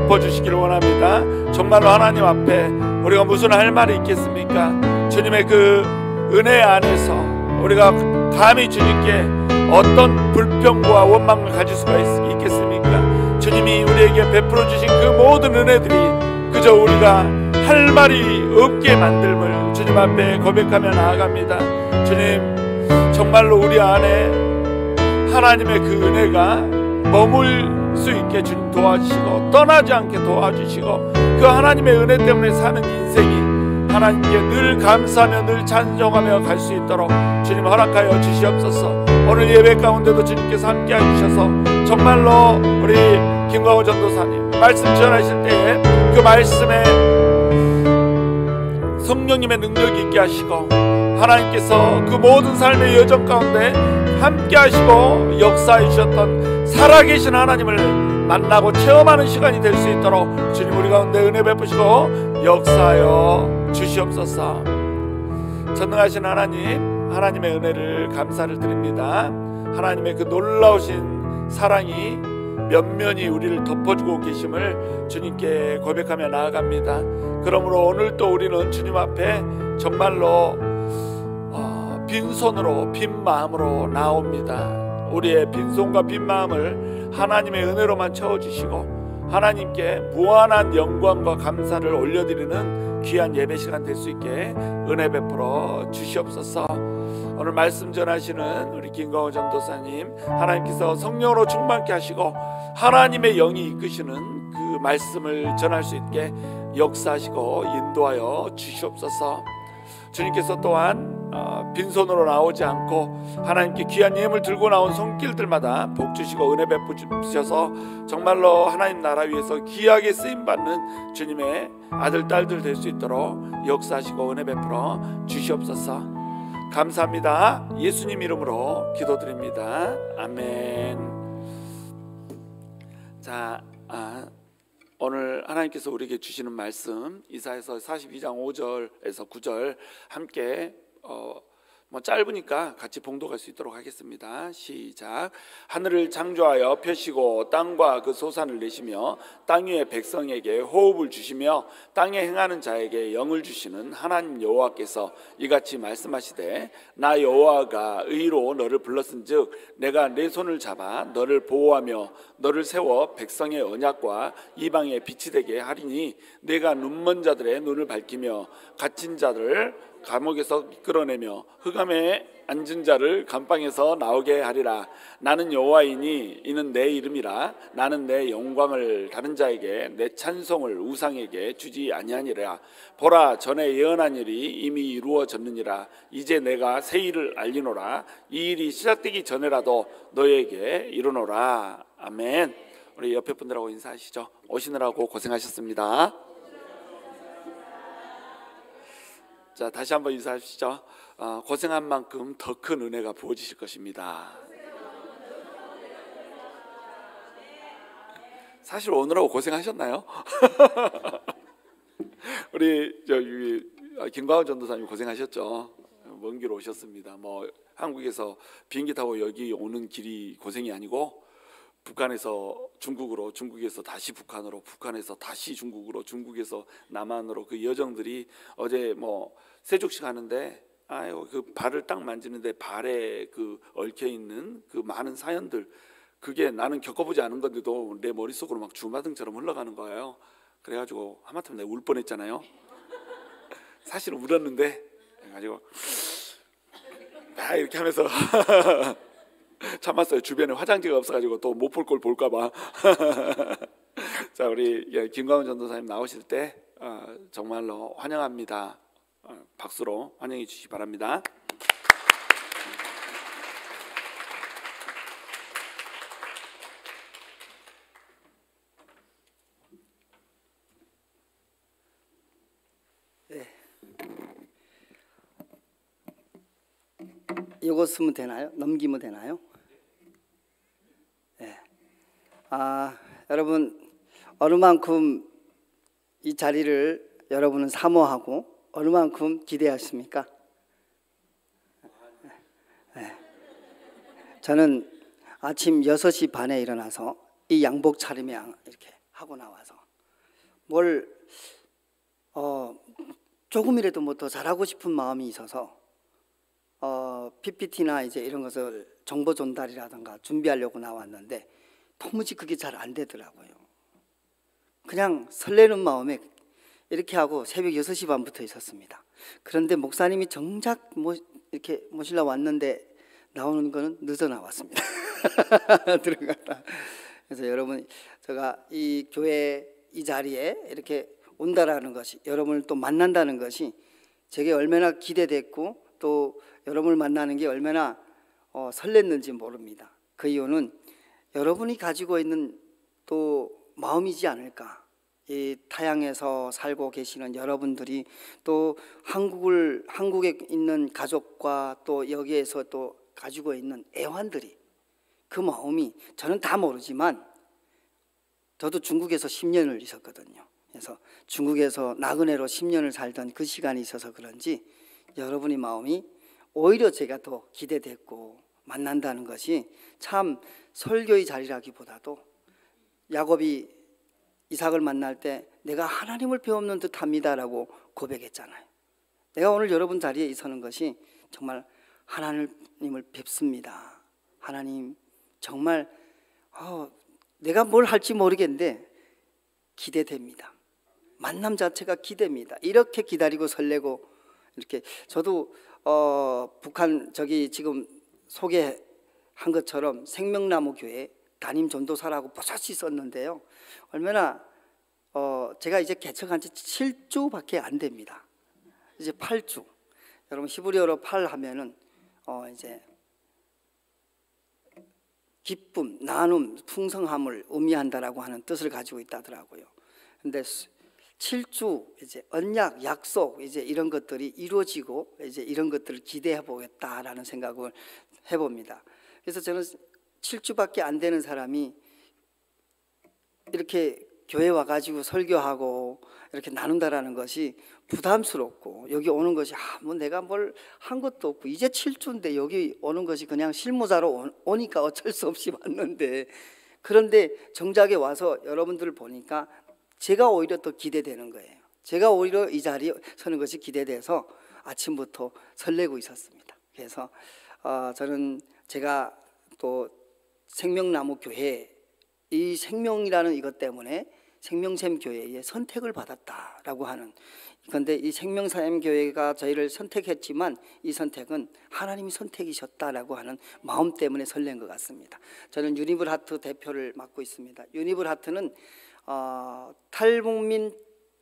덮어주시기를 원합니다. 정말로 하나님 앞에 우리가 무슨 할 말이 있겠습니까? 주님의 그 은혜 안에서 우리가 감히 주님께 어떤 불평과 원망을 가질 수가 있겠습니까? 주님이 우리에게 베풀어 주신 그 모든 은혜들이 그저 우리가 할 말이 없게 만들므 주님 앞에 고백하며 나아갑니다. 주님, 정말로 우리 안에 하나님의 그 은혜가 머물 수 있게 주님 도와주시고 떠나지 않게 도와주시고 그 하나님의 은혜 때문에 사는 인생이 하나님께 늘 감사하며 늘 찬송하며 갈 수 있도록 주님 허락하여 주시옵소서. 오늘 예배 가운데도 주님께서 함께해 주셔서 정말로 우리 김광호 전도사님 말씀 전하실 때에 그 말씀에 성령님의 능력이 있게 하시고 하나님께서 그 모든 삶의 여정 가운데 함께 하시고 역사해 주셨던 살아계신 하나님을 만나고 체험하는 시간이 될 수 있도록 주님 우리 가운데 은혜 베푸시고 역사하여 주시옵소서. 전능하신 하나님, 하나님의 은혜를 감사를 드립니다. 하나님의 그 놀라우신 사랑이 면면히 우리를 덮어주고 계심을 주님께 고백하며 나아갑니다. 그러므로 오늘 또 우리는 주님 앞에 정말로 빈손으로 빈 마음으로 나옵니다. 우리의 빈손과 빈 마음을 하나님의 은혜로만 채워주시고 하나님께 무한한 영광과 감사를 올려드리는 귀한 예배 시간 될 수 있게 은혜 베풀어 주시옵소서. 오늘 말씀 전하시는 우리 김광호 전도사님 하나님께서 성령으로 충만케 하시고 하나님의 영이 이끄시는 그 말씀을 전할 수 있게 역사하시고 인도하여 주시옵소서. 주님께서 또한 빈손으로 나오지 않고 하나님께 귀한 예물 들고 나온 손길들마다 복 주시고 은혜 베푸셔서 정말로 하나님 나라 위에서 귀하게 쓰임받는 주님의 아들 딸들 될 수 있도록 역사하시고 은혜 베풀어 주시옵소서. 감사합니다. 예수님 이름으로 기도드립니다. 아멘. 자, 오늘 하나님께서 우리에게 주시는 말씀 이사야서 42장 5절에서 9절 함께 짧으니까 같이 봉독할 수 있도록 하겠습니다. 시작. 하늘을 창조하여 펴시고 땅과 그 소산을 내시며 땅 위의 백성에게 호흡을 주시며 땅에 행하는 자에게 영을 주시는 하나님 여호와께서 이같이 말씀하시되 나 여호와가 의로 너를 불렀은즉 내가 내 손을 잡아 너를 보호하며 너를 세워 백성의 언약과 이방의 빛이 되게 하리니 내가 눈먼 자들의 눈을 밝히며 갇힌 자들을 감옥에서 이끌어내며 흑암에 앉은 자를 감방에서 나오게 하리라. 나는 여호와이니 이는 내 이름이라. 나는 내 영광을 다른 자에게 내 찬송을 우상에게 주지 아니하니라. 보라, 전에 예언한 일이 이미 이루어졌느니라. 이제 내가 새 일을 알리노라. 이 일이 시작되기 전에라도 너에게 이르노라. 아멘. 우리 옆에 분들하고 인사하시죠. 오시느라고 고생하셨습니다. 자, 다시 한번 인사하시죠. 고생한 만큼 더 큰 은혜가 부어지실 것입니다. 사실 오느라고 고생하셨나요? 우리 김광호 전도사님 고생하셨죠. 먼 길 오셨습니다. 한국에서 비행기 타고 여기 오는 길이 고생이 아니고 북한에서 중국으로, 중국에서 다시 북한으로, 북한에서 다시 중국으로, 중국에서 남한으로 그 여정들이 어제 세족식 하는데 그 발을 딱 만지는데 발에 그 얽혀 있는 그 많은 사연들, 그게 나는 겪어보지 않은 건데도 내 머릿속으로 막 주마등처럼 흘러가는 거예요. 그래가지고 하마터면 내가 울 뻔했잖아요. 사실은 울었는데 그래가지고 이렇게 하면서 참았어요. 주변에 화장지가 없어가지고 또 못 볼 걸 볼까봐. 자, 우리 김광훈 전도사님 나오실 때 정말로 환영합니다. 박수로 환영해 주시기 바랍니다. 네. 이거 쓰면 되나요? 넘기면 되나요? 네. 여러분 어느만큼 이 자리를 여러분은 사모하고 어느만큼 기대하십니까? 네. 저는 아침 6시 반에 일어나서 이 양복 차림에 이렇게 하고 나와서 뭘 조금이라도 뭐 더 잘하고 싶은 마음이 있어서 PPT나 이제 이런 것을 정보 전달이라든가 준비하려고 나왔는데 도무지 그게 잘 안 되더라고요. 그냥 설레는 마음에 이렇게 하고 새벽 6시 반부터 있었습니다. 그런데 목사님이 정작 이렇게 모시러 왔는데 나오는 거는 늦어 나왔습니다. 들어갔다. 그래서 여러분, 제가 이 교회 이 자리에 이렇게 온다라는 것이, 여러분을 또 만난다는 것이 제게 얼마나 기대됐고 또 여러분을 만나는 게 얼마나 설렜는지 모릅니다. 그 이유는 여러분이 가지고 있는 또 마음이지 않을까. 이 타향에서 살고 계시는 여러분들이 또 한국에 있는 가족과 또 여기에서 또 가지고 있는 애환들이, 그 마음이, 저는 다 모르지만 저도 중국에서 10년을 있었거든요. 그래서 중국에서 나그네로 10년을 살던 그 시간이 있어서 그런지 여러분의 마음이 오히려 제가 더 기대됐고, 만난다는 것이 참 설교의 자리라기보다도 야곱이 이삭을 만날 때 내가 하나님을 배우는 듯합니다라고 고백했잖아요. 내가 오늘 여러분 자리에 서는 것이 정말 하나님을 뵙습니다. 하나님 정말 내가 뭘 할지 모르겠는데 기대됩니다. 만남 자체가 기대입니다. 이렇게 기다리고 설레고, 이렇게 저도 북한 저기 지금 소개한 것처럼 생명나무 교회 담임 전도사라고 버젓이 썼는데요. 얼마나 제가 이제 개척한 지 7주밖에 안 됩니다. 이제 8주. 여러분 히브리어로 8 하면은 이제 기쁨, 나눔, 풍성함을 의미한다라고 하는 뜻을 가지고 있다더라고요. 근데 7주 이제 언약, 약속, 이제 이런 것들이 이루어지고 이제 이런 것들을 기대해 보겠다라는 생각을 해봅니다. 그래서 저는 7주밖에 안 되는 사람이 이렇게 교회 와가지고 설교하고 이렇게 나눈다라는 것이 부담스럽고, 여기 오는 것이 뭐 내가 뭘 한 것도 없고, 이제 7주인데 여기 오는 것이 그냥 실무자로 오니까 어쩔 수 없이 왔는데, 그런데 정작에 와서 여러분들을 보니까 제가 오히려 더 기대되는 거예요. 제가 오히려 이 자리에 서는 것이 기대돼서 아침부터 설레고 있었습니다. 그래서 저는 제가 또 생명나무 교회, 이 생명이라는 이것 때문에 생명샘 교회에 선택을 받았다라고 하는, 그런데 이 생명샘 교회가 저희를 선택했지만 이 선택은 하나님이 선택이셨다라고 하는 마음 때문에 설렌 것 같습니다. 저는 유니블 하트 대표를 맡고 있습니다. 유니블 하트는 탈북민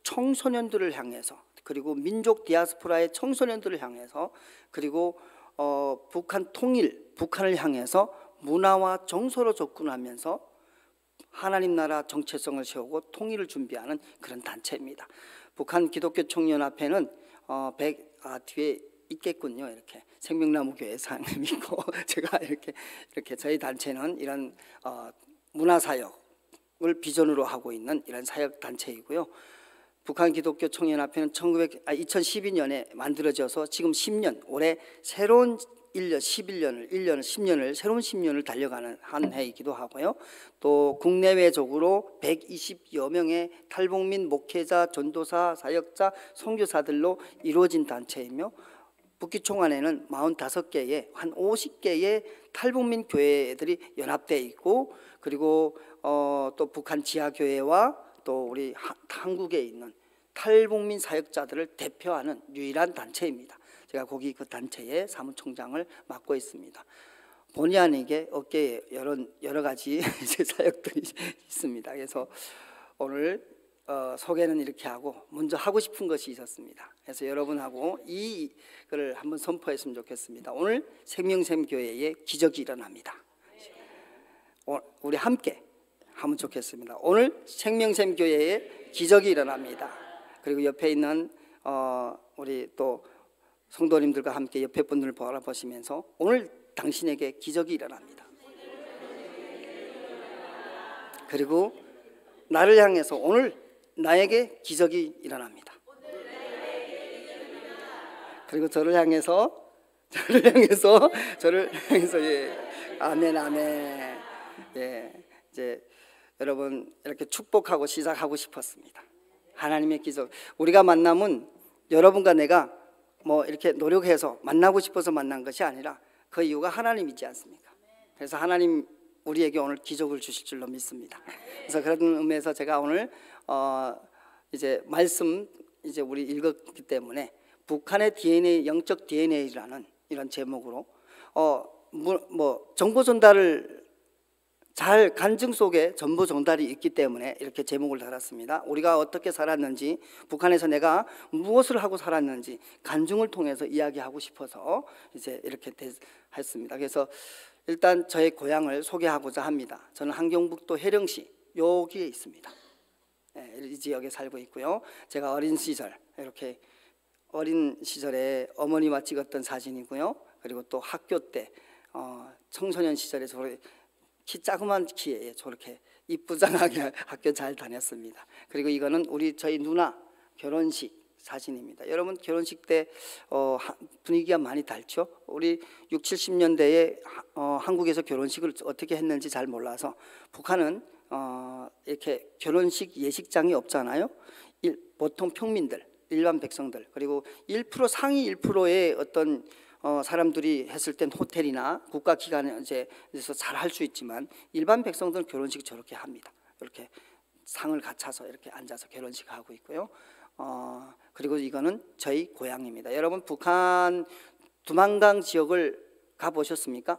청소년들을 향해서, 그리고 민족 디아스포라의 청소년들을 향해서, 그리고 북한 통일, 북한을 향해서 문화와 정서로 접근하면서 하나님 나라 정체성을 세우고 통일을 준비하는 그런 단체입니다. 북한 기독교 청년합회는 뒤에 있겠군요. 이렇게 생명나무 교회 사장님 있고 제가 이렇게 저희 단체는 이런 문화 사역을 비전으로 하고 있는 이런 사역 단체이고요. 북한 기독교 청년합회는 2012년에 만들어져서 지금 10년, 올해 새로운 10년을 새로운 10년을 달려가는 한 해이기도 하고요. 또 국내외적으로 120여 명의 탈북민 목회자, 전도사, 사역자, 선교사들로 이루어진 단체이며, 북기총안에는 45개의 한 50개의 탈북민 교회들이 연합되어 있고, 그리고 또 북한 지하교회와 또 우리 한국에 있는 탈북민 사역자들을 대표하는 유일한 단체입니다. 제가 거기 그 단체의 사무총장을 맡고 있습니다. 본의 아니게 어깨에 여러 가지 이제 사역들이 있습니다. 그래서 오늘 소개는 이렇게 하고 먼저 하고 싶은 것이 있었습니다. 그래서 여러분하고 이걸 한번 선포했으면 좋겠습니다. 오늘 생명샘 교회에 기적이 일어납니다. 우리 함께 하면 좋겠습니다. 오늘 생명샘 교회에 기적이 일어납니다. 그리고 옆에 있는 우리 또 성도님들과 함께 옆에 분들을 바라보시면서 오늘 당신에게 기적이 일어납니다. 그리고 나를 향해서 오늘 나에게 기적이 일어납니다. 그리고 저를 향해서 예. 아멘 아멘. 예. 이제 여러분 이렇게 축복하고 시작하고 싶었습니다. 하나님의 기적. 우리가 만남은 여러분과 내가 뭐 이렇게 노력해서 만나고 싶어서 만난 것이 아니라 그 이유가 하나님이지 않습니까? 그래서 하나님 우리에게 오늘 기적을 주실 줄로 믿습니다. 그래서 그런 의미에서 제가 오늘 이제 말씀 이제 우리 읽었기 때문에 북한의 DNA, 영적 DNA라는 이런 제목으로 뭐 정보 전달을 잘 간증 속에 정보 전달이 있기 때문에 이렇게 제목을 달았습니다. 우리가 어떻게 살았는지, 북한에서 내가 무엇을 하고 살았는지 간증을 통해서 이야기하고 싶어서 이제 이렇게 했습니다. 그래서 일단 저의 고향을 소개하고자 합니다. 저는 함경북도 해령시 여기에 있습니다. 이 지역에 살고 있고요. 제가 어린 시절 이렇게 어린 시절에 어머니와 찍었던 사진이고요. 그리고 또 학교 때 청소년 시절에 키 자그만 키에 저렇게 이쁘장하게 학교 잘 다녔습니다. 그리고 이거는 저희 누나 결혼식 사진입니다. 여러분 결혼식 때 분위기가 많이 달죠. 우리 6, 70년대에 한국에서 결혼식을 어떻게 했는지 잘 몰라서 북한은 이렇게 결혼식 예식장이 없잖아요. 보통 평민들, 일반 백성들, 그리고 1% 상위 1%의 어떤 사람들이 했을 땐 호텔이나 국가기관에서 잘 할 수 있지만 일반 백성들은 결혼식 저렇게 합니다. 이렇게 상을 갖춰서 이렇게 앉아서 결혼식 하고 있고요. 그리고 이거는 저희 고향입니다. 여러분 북한 두만강 지역을 가보셨습니까?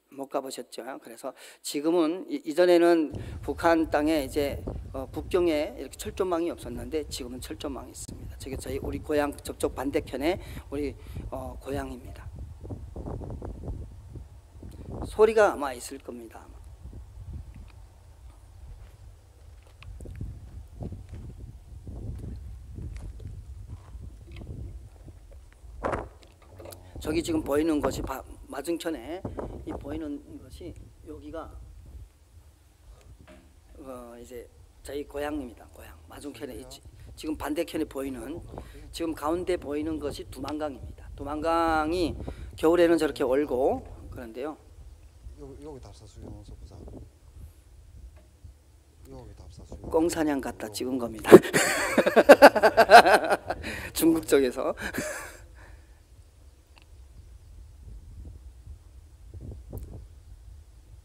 못 가보셨죠. 그래서 지금은 이전에는 북한 땅에 이제 국경에 이렇게 철조망이 없었는데 지금은 철조망이 있습니다. 저희 우리 고향 저쪽 반대편에 우리 고향입니다. 소리가 아마 있을 겁니다. 아마. 저기 지금 보이는 것이 맞은편에 이 보이는 것이 여기가 이제 저희 고향입니다. 고향 맞은편에 있지. 지금 반대편에 보이는 지금 가운데 보이는 것이 두만강입니다. 두만강이 겨울에는 저렇게 얼고 그런데요. 여기 답사수용소 부산. 여기 답사수용. 꽁사냥 갖다 찍은 겁니다. 중국 쪽에서.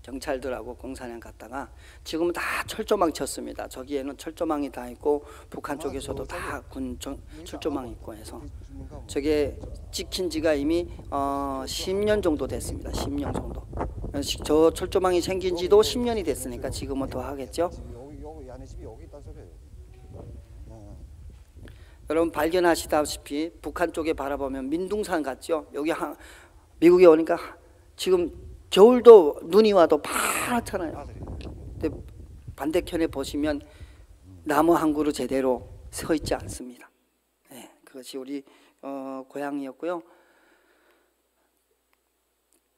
경찰들하고 공사냥 갔다가 지금은 다 철조망 쳤습니다. 저기에는 철조망이 다 있고 북한 쪽에서도 다 군 철조망이 있고 해서 저게 찍힌 지가 이미 10년 정도 됐습니다. 10년 정도. 저 철조망이 생긴 지도 10년이 됐으니까 지금은 더 하겠죠. 여기 안에 집이 여기 있다 소리예요. 여러분 발견하시다시피 북한 쪽에 바라보면 민둥산 같죠. 여기 미국에 오니까 지금 겨울도 눈이 와도 파랗잖아요. 근데 반대편에 보시면 나무 한 그루 제대로 서 있지 않습니다. 네, 그것이 우리 고향이었고요.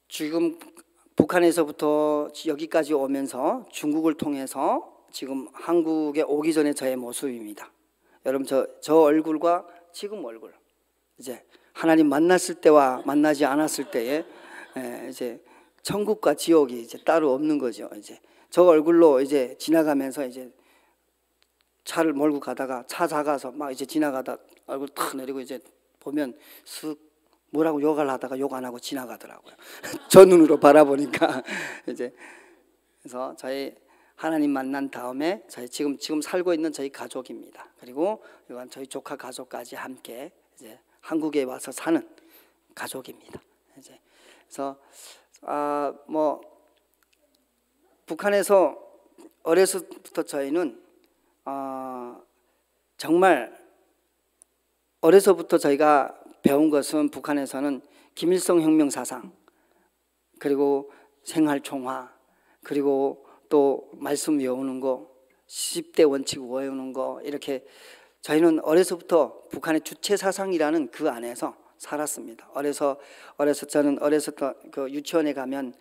지금 북한에서부터 여기까지 오면서 중국을 통해서 지금 한국에 오기 전에 저의 모습입니다. 여러분 저 얼굴과 지금 얼굴 이제 하나님 만났을 때와 만나지 않았을 때에 이제 천국과 지옥이 이제 따로 없는 거죠. 이제 저 얼굴로 이제 지나가면서 이제 차를 몰고 가다가 차 작아서 막 이제 지나가다 얼굴 탁 내리고 이제 보면 쓱 뭐라고 욕을 하다가 욕 안 하고 지나가더라고요. 저 눈으로 바라보니까 이제 그래서 저희 하나님 만난 다음에 저희 지금 살고 있는 저희 가족입니다. 그리고 이건 저희 조카 가족까지 함께 이제 한국에 와서 사는 가족입니다. 이제 그래서 뭐 북한에서 어려서부터 저희는 정말 어려서부터 저희가 배운 것은 북한에서는 김일성 혁명 사상 그리고 생활 총화 그리고 또 말씀 외우는 거 10대 원칙 외우는 거 이렇게 저희는 어려서부터 북한의 주체 사상이라는 그 안에서 살았습니다. 어려서 저는 그 유치원에 가면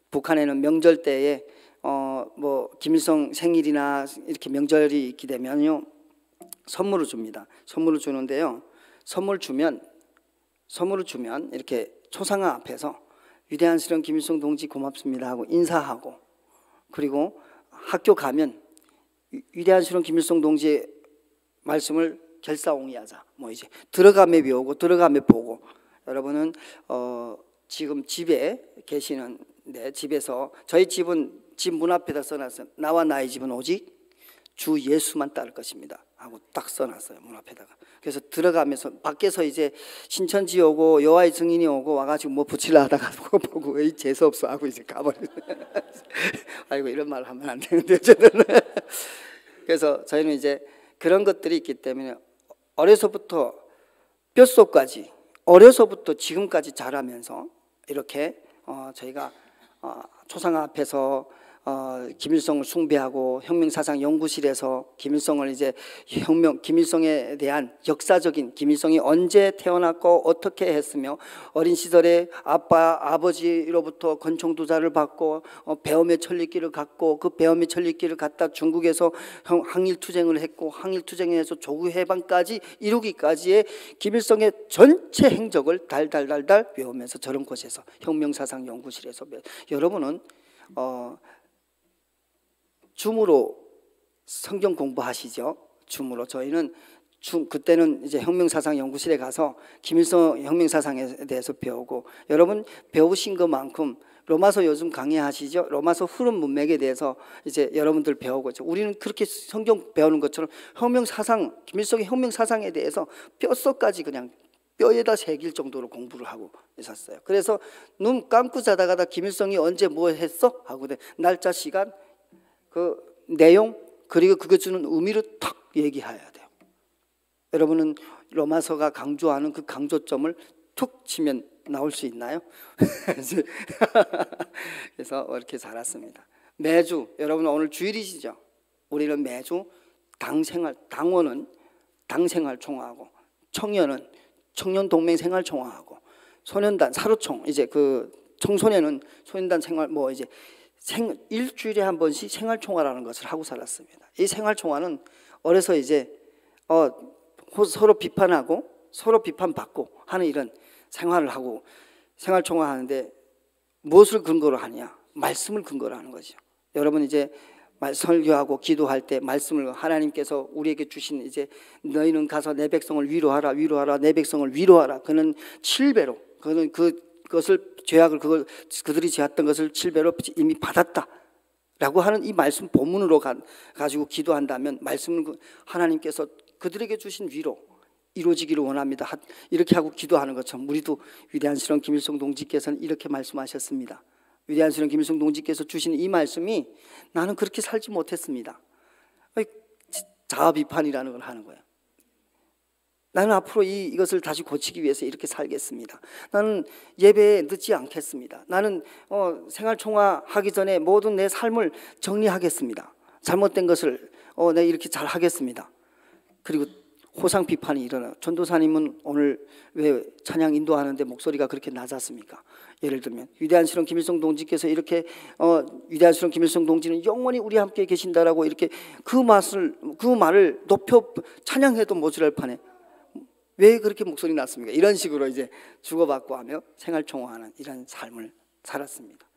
북한에는 명절 때에 뭐 김일성 생일이나 이렇게 명절이 있게 되면요 선물을 줍니다. 선물을 주는데요. 선물을 주면 이렇게 초상화 앞에서 위대한스러운 김일성 동지 고맙습니다 하고 인사하고 그리고 학교 가면 위대한스러운 김일성 동지의 말씀을 결사옹이하자. 뭐 이제 들어가며 배우고 들어가며 보고. 여러분은 지금 집에 계시는데 집에서 저희 집은 집 문 앞에다 써놨어요. 나와 나의 집은 오직 주 예수만 따를 것입니다 하고 딱 써놨어요, 문 앞에다가. 그래서 들어가면서 밖에서 이제 신천지 오고 여호와의 증인이 오고 와가지고 뭐 붙이려 하다가 그거 보고 왜 재수 없어 하고 이제 가버려요. 아이고 이런 말 하면 안 되는데 저는. 그래서 저희는 이제 그런 것들이 있기 때문에 어려서부터 뼛속까지 어려서부터 지금까지 자라면서 이렇게 저희가 초상 앞에서 김일성을 숭배하고 혁명사상연구실에서 김일성을 이제 김일성에 대한 역사적인 김일성이 언제 태어났고 어떻게 했으며 어린 시절에 아버지로부터 권총두자를 받고 배움의 천리길을 갔고 그 배움의 천리길을 갔다 중국에서 항일투쟁을 했고 항일투쟁에서 조국해방까지 이루기까지의 김일성의 전체 행적을 달달달달 외우면서 저런 곳에서 혁명사상연구실에서 여러분은 줌으로 성경 공부하시죠. 줌으로. 저희는 그때는 이제 혁명사상연구실에 가서 김일성 혁명사상에 대해서 배우고, 여러분 배우신 것만큼 로마서 요즘 강의하시죠. 로마서 흐름 문맥에 대해서 이제 여러분들 배우고 있죠. 우리는 그렇게 성경 배우는 것처럼 혁명사상, 김일성의 혁명사상에 대해서 뼛속까지 그냥 뼈에다 새길 정도로 공부를 하고 있었어요. 그래서 눈 감고 자다가다 김일성이 언제 뭐 했어? 하고 날짜, 시간, 그 내용, 그리고 그게 주는 의미를 탁 얘기해야 돼요. 여러분은 로마서가 강조하는 그 강조점을 툭 치면 나올 수 있나요? 그래서 이렇게 자랐습니다. 매주, 여러분 오늘 주일이시죠? 우리는 매주 당원은 당생활 총화하고, 청년은 청년 동맹 생활 총화하고, 소년단 사로총, 이제 그 청소년은 소년단 생활 뭐 이제 일주일에 한 번씩 생활총화라는 것을 하고 살았습니다. 이 생활총화는 어려서 이제 서로 비판하고 서로 비판받고 하는 이런 생활을 하고, 생활총화 하는데 무엇을 근거로 하냐? 말씀을 근거로 하는 거죠. 여러분 이제 설교하고 기도할 때 말씀을 하나님께서 우리에게 주신, 이제 너희는 가서 내 백성을 위로하라, 내 백성을 위로하라. 그는 7배로, 그는 그것을 죄악을 그들이 지었던 것을 7배로 이미 받았다라고 하는 이 말씀 본문으로 가지고 기도한다면, 말씀은 하나님께서 그들에게 주신 위로 이루어지기를 원합니다. 이렇게 하고 기도하는 것처럼 우리도 위대한 실은 김일성 동지께서는 이렇게 말씀하셨습니다. 위대한 실은 김일성 동지께서 주신 이 말씀이 나는 그렇게 살지 못했습니다. 자아 비판이라는 걸 하는 거예요. 나는 앞으로 이것을 다시 고치기 위해서 이렇게 살겠습니다. 나는 예배에 늦지 않겠습니다. 나는 생활총화 하기 전에 모든 내 삶을 정리하겠습니다. 잘못된 것을 내가 이렇게 잘 하겠습니다. 그리고 호상 비판이 일어나. 전도사님은 오늘 왜 찬양 인도하는데 목소리가 그렇게 낮았습니까? 예를 들면 위대한 실은 김일성 동지께서 이렇게 위대한 실은 김일성 동지는 영원히 우리 함께 계신다라고 이렇게 그 말을 높여 찬양해도 모자랄 판에 왜 그렇게 목소리 났습니까? 이런 식으로 이제 주고받고 하며 생활총화하는 이런 삶을 살았습니다.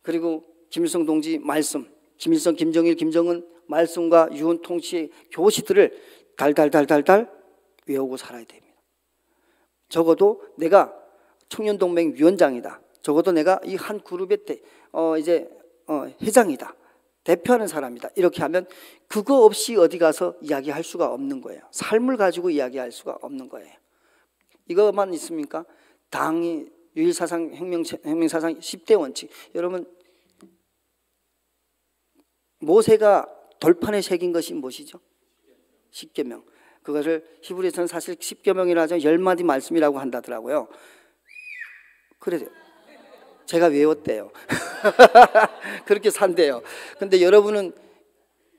그리고 김일성 동지 말씀, 김일성, 김정일, 김정은 말씀과 유은 통치의 교시들을 달달달달달 외우고 살아야 됩니다. 적어도 내가 청년동맹 위원장이다. 적어도 내가 이 한 그룹의 회장이다. 대표하는 사람이다. 이렇게 하면 그거 없이 어디 가서 이야기할 수가 없는 거예요. 삶을 가지고 이야기할 수가 없는 거예요. 이것만 있습니까? 당이 유일사상 혁명사상 10대 원칙. 여러분 모세가 돌판에 새긴 것이 무엇이죠? 10계명. 그것을 히브리서는 사실 10계명이라 하죠. 10마디 말씀이라고 한다더라고요. 그래요. 제가 외웠대요. 그렇게 산대요. 근데 여러분은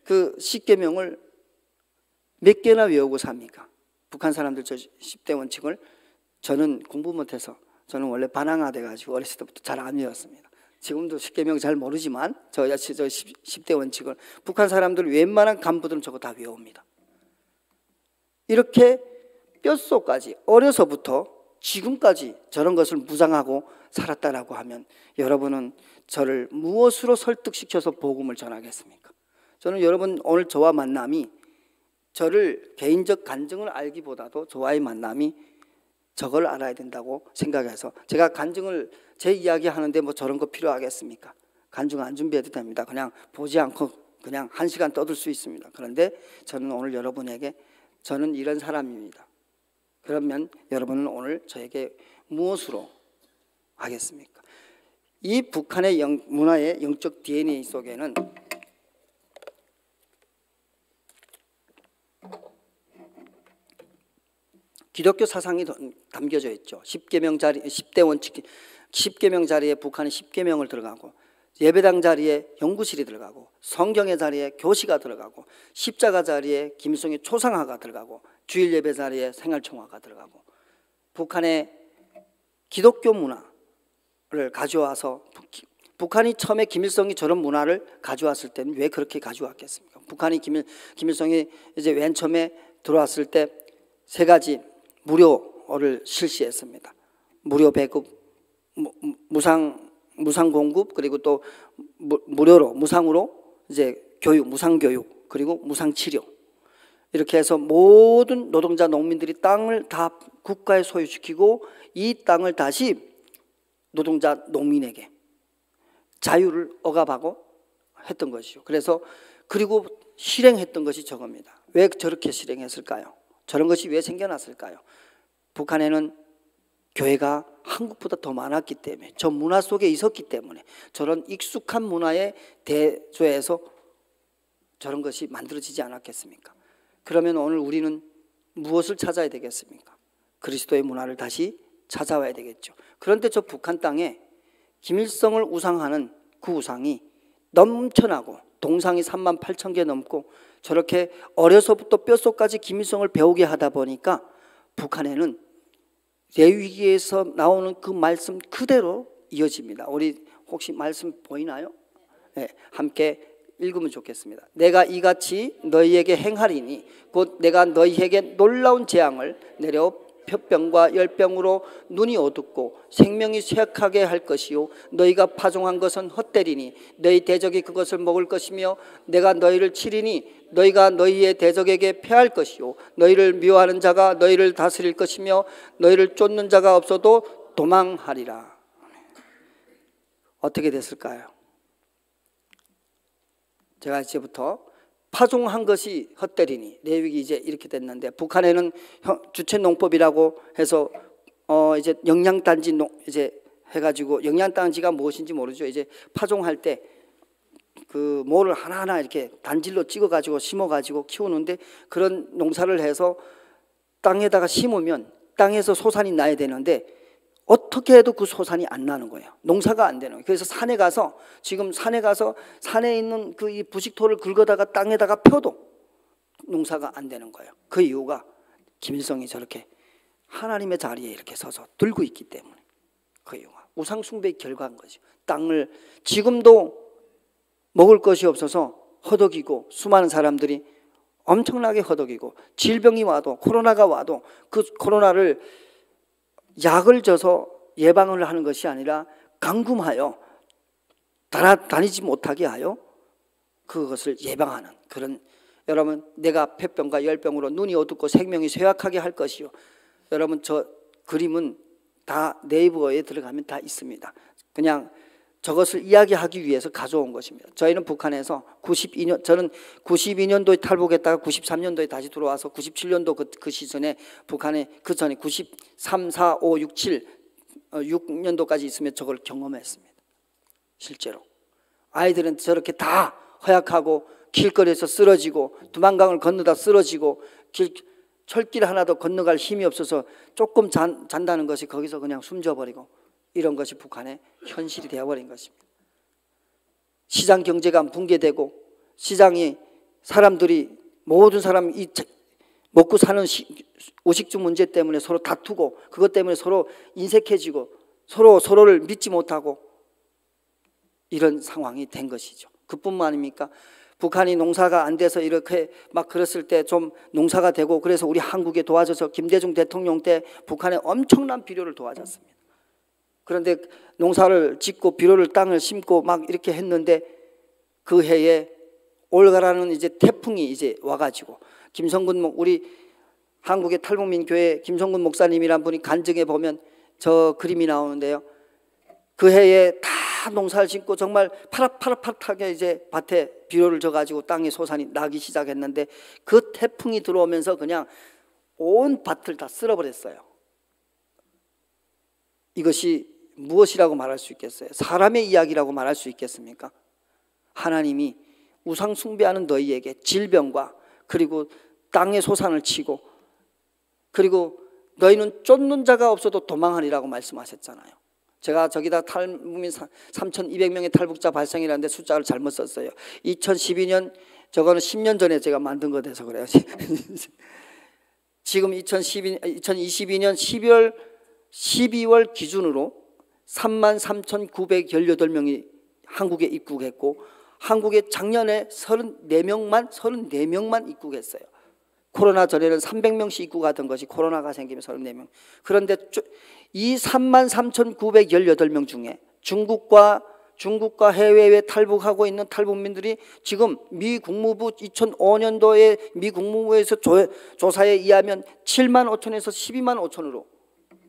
그 10계명을 몇 개나 외우고 삽니까? 북한 사람들 저 10대 원칙을 저는 공부 못해서, 저는 원래 반항아 돼가지고 어렸을 때부터 잘 안 외웠습니다. 지금도 10계명 잘 모르지만 저 10대 원칙을 북한 사람들 웬만한 간부들은 저거 다 외웁니다. 이렇게 뼛속까지 어려서부터 지금까지 저런 것을 무장하고 살았다라고 하면 여러분은 저를 무엇으로 설득시켜서 복음을 전하겠습니까? 저는 여러분 오늘 저와 만남이 저를 개인적 간증을 알기보다도 저와의 만남이 저걸 알아야 된다고 생각해서 제가 간증을 제 이야기 하는데 뭐 저런 거 필요하겠습니까? 간증 안 준비해도 됩니다. 그냥 보지 않고 그냥 1시간 떠들 수 있습니다. 그런데 저는 오늘 여러분에게 저는 이런 사람입니다. 그러면 여러분은 오늘 저에게 무엇으로 하겠습니까? 이 북한의 문화의 영적 DNA 속에는 기독교 사상이 담겨져 있죠. 10계명 자리, 10대 원칙, 10계명 자리에 북한이 10계명을 들어가고, 예배당 자리에 연구실이 들어가고, 성경의 자리에 교시가 들어가고, 십자가 자리에 김일성의 초상화가 들어가고, 주일 예배 자리에 생활총화가 들어가고, 북한의 기독교 문화를 가져와서 북한이 처음에 김일성이 저런 문화를 가져왔을 때는 왜 그렇게 가져왔겠습니까? 북한이 김일성이 이제 맨 처음에 들어왔을 때 세 가지 무료를 실시했습니다. 무료 배급, 무상 공급, 그리고 또 무료로 무상으로 이제 교육, 무상 교육, 그리고 무상 치료, 이렇게 해서 모든 노동자 농민들이 땅을 다 국가에 소유시키고 이 땅을 다시 노동자 농민에게 자유를 억압하고 했던 것이죠. 그래서 그리고 실행했던 것이 저겁니다. 왜 저렇게 실행했을까요? 저런 것이 왜 생겨났을까요? 북한에는 교회가 한국보다 더 많았기 때문에, 저 문화 속에 있었기 때문에, 저런 익숙한 문화의 대조에서 저런 것이 만들어지지 않았겠습니까? 그러면 오늘 우리는 무엇을 찾아야 되겠습니까? 그리스도의 문화를 다시 찾아와야 되겠죠. 그런데 저 북한 땅에 김일성을 우상하는 그 우상이 넘쳐나고, 동상이 38,000개 넘고, 저렇게 어려서부터 뼛속까지 김일성을 배우게 하다 보니까 북한에는 레위기에서 나오는 그 말씀 그대로 이어집니다. 우리 혹시 말씀 보이나요? 네, 함께 읽으면 좋겠습니다. 내가 이같이 너희에게 행하리니 곧 내가 너희에게 놀라운 재앙을 내려 폐병과 열병으로 눈이 어둡고 생명이 쇠약하게 할 것이요 너희가 파종한 것은 헛되리니 너희 대적이 그것을 먹을 것이며 내가 너희를 치리니 너희가 너희의 대적에게 패할 것이요 너희를 미워하는 자가 너희를 다스릴 것이며 너희를 쫓는 자가 없어도 도망하리라. 어떻게 됐을까요? 제가 이제부터 파종한 것이 헛되리니, 레위기 이제 이렇게 됐는데, 북한에는 주체농법이라고 해서 이제 영양단지 이제 해가지고, 영양단지가 무엇인지 모르죠. 이제 파종할 때 그 뭐를 하나하나 이렇게 단질로 찍어가지고 심어가지고 키우는데, 그런 농사를 해서 땅에다가 심으면 땅에서 소산이 나야 되는데 어떻게 해도 그 소산이 안 나는 거예요. 농사가 안 되는 거예요. 그래서 산에 가서 산에 있는 그 이 부식토를 긁어다가 땅에다가 펴도 농사가 안 되는 거예요. 그 이유가 김일성이 저렇게 하나님의 자리에 이렇게 서서 들고 있기 때문에, 그 이유가 우상 숭배의 결과인 거죠. 땅을 지금도 먹을 것이 없어서 허덕이고, 수많은 사람들이 엄청나게 허덕이고, 질병이 와도, 코로나가 와도 그 코로나를 약을 줘서 예방을 하는 것이 아니라 감금하여 다니지 못하게 하여 그것을 예방하는 그런, 여러분, 내가 폐병과 열병으로 눈이 어둡고 생명이 쇠약하게 할 것이요. 여러분, 저 그림은 다 네이버에 들어가면 다 있습니다. 그냥 저것을 이야기하기 위해서 가져온 것입니다. 저희는 북한에서 92년, 저는 92년도에 탈북했다가 93년도에 다시 들어와서 97년도 그 시즌에 북한에, 그 전에 93, 4, 5, 6, 7, 6년도까지 있으면 저걸 경험했습니다. 실제로. 아이들은 저렇게 다 허약하고 길거리에서 쓰러지고, 두만강을 건너다 쓰러지고, 철길 하나도 건너갈 힘이 없어서 조금 잔다는 것이 거기서 그냥 숨져버리고, 이런 것이 북한의 현실이 되어버린 것입니다. 시장 경제가 붕괴되고, 시장이 사람들이, 모든 사람이 먹고 사는 오식주 문제 때문에 서로 다투고, 그것 때문에 서로 인색해지고, 서로를 믿지 못하고, 이런 상황이 된 것이죠. 그뿐만 아닙니까? 북한이 농사가 안 돼서 이렇게 막 그랬을 때 좀 농사가 되고, 그래서 우리 한국에 도와줘서 김대중 대통령 때 북한에 엄청난 비료를 도와줬습니다. 그런데 농사를 짓고 비료를 땅을 심고 막 이렇게 했는데, 그 해에 올가라는 이제 태풍이 이제 와가지고 김성근 우리 한국의 탈북민교회 김성근 목사님이란 분이 간증해 보면 저 그림이 나오는데요. 그 해에 다 농사를 짓고 정말 파릇파릇하게 이제 밭에 비료를 져가지고 땅에 소산이 나기 시작했는데 그 태풍이 들어오면서 그냥 온 밭을 다 쓸어버렸어요. 이것이 무엇이라고 말할 수 있겠어요? 사람의 이야기라고 말할 수 있겠습니까? 하나님이 우상 숭배하는 너희에게 질병과 그리고 땅의 소산을 치고 그리고 너희는 쫓는 자가 없어도 도망하리라고 말씀하셨잖아요. 제가 저기다 탈북민 3,200명의 탈북자 발생이라는데 숫자를 잘못 썼어요. 2012년 저거는 10년 전에 제가 만든 거 돼서 그래요. 지금 2022년 12월 기준으로 33,918명이 한국에 입국했고 한국에 작년에 34명만 입국했어요. 코로나 전에는 300명씩 입국하던 것이 코로나가 생기면 34명. 그런데 이 33,918명 중에 중국과 해외에 탈북하고 있는 탈북민들이 지금 미 국무부 2005년도에 미 국무부에서 조사에 의하면 7만 5천에서 12만 5천으로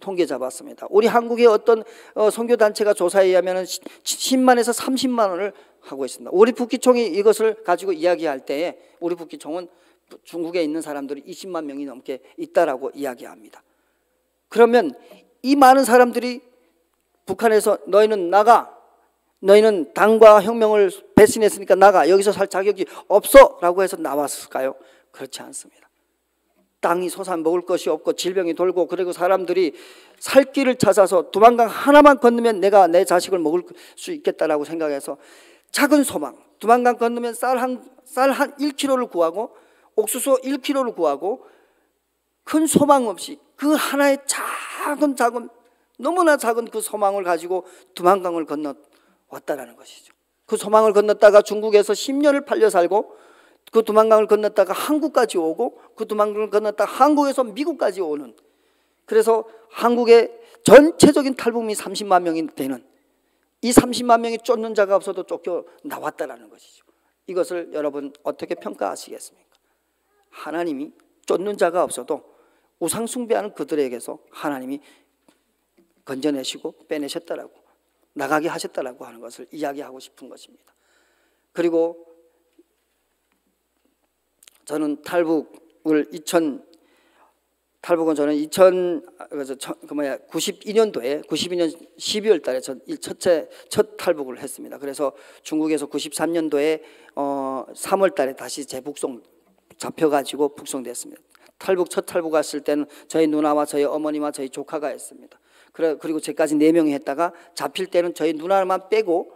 통계 잡았습니다. 우리 한국의 어떤 선교단체가 조사에 의하면 10만에서 30만 원을 하고 있습니다. 우리 북기총이 이것을 가지고 이야기할 때에 우리 북기총은 중국에 있는 사람들이 20만 명이 넘게 있다라고 이야기합니다. 그러면 이 많은 사람들이 북한에서 너희는 나가, 너희는 당과 혁명을 배신했으니까 나가, 여기서 살 자격이 없어 라고 해서 나왔을까요? 그렇지 않습니다. 땅이 솟아 먹을 것이 없고 질병이 돌고 그리고 사람들이 살 길을 찾아서 두만강 하나만 건너면 내가 내 자식을 먹을 수 있겠다라고 생각해서 작은 소망, 두만강 건너면 쌀 한 1kg를 구하고 옥수수 1kg를 구하고 큰 소망 없이 그 하나의 작은 너무나 작은 그 소망을 가지고 두만강을 건너왔다라는 것이죠. 그 소망을 건넜다가 중국에서 10년을 팔려 살고 그 두만강을 건넜다가 한국까지 오고 그 두만강을 건넜다가 한국에서 미국까지 오는, 그래서 한국의 전체적인 탈북민이 30만 명이 되는, 이 30만 명이 쫓는 자가 없어도 쫓겨 나왔다라는 것이죠. 이것을 여러분 어떻게 평가하시겠습니까? 하나님이 쫓는 자가 없어도 우상 숭배하는 그들에게서 하나님이 건져내시고 빼내셨다라고, 나가게 하셨다라고 하는 것을 이야기하고 싶은 것입니다. 그리고 저는 탈북은 저는 92년도에 12월 달에 첫 탈북을 했습니다. 그래서 중국에서 93년도에 3월 달에 다시 재북송 잡혀가지고 북송됐습니다. 첫 탈북 갔을 때는 저희 누나와 저희 어머니와 저희 조카가 했습니다. 그리고 저까지 4명이 했다가 잡힐 때는 저희 누나만 빼고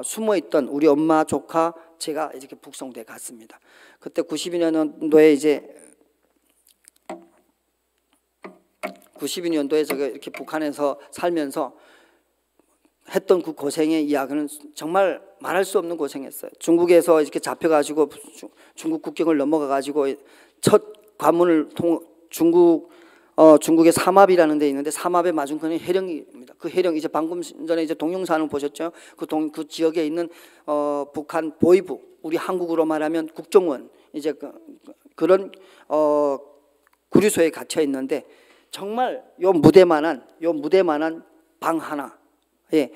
숨어있던 우리 엄마, 조카, 제가 이렇게 북송돼 갔습니다. 그때 92년도에 제가 이렇게 북한에서 살면서 했던 그 고생의 이야기는 정말 말할 수 없는 고생했어요. 중국에서 이렇게 잡혀가지고 중국 국경을 넘어가가지고 첫 관문을 중국의 삼합이라는 데 있는데 삼합의 맞은편이 해령입니다. 그 해령, 이제 방금 전에 이제 동영상을 보셨죠? 그 지역에 있는 북한 보위부, 우리 한국으로 말하면 국정원, 이제 그런 구류소에 갇혀 있는데 정말 요 무대만한 방 하나, 예,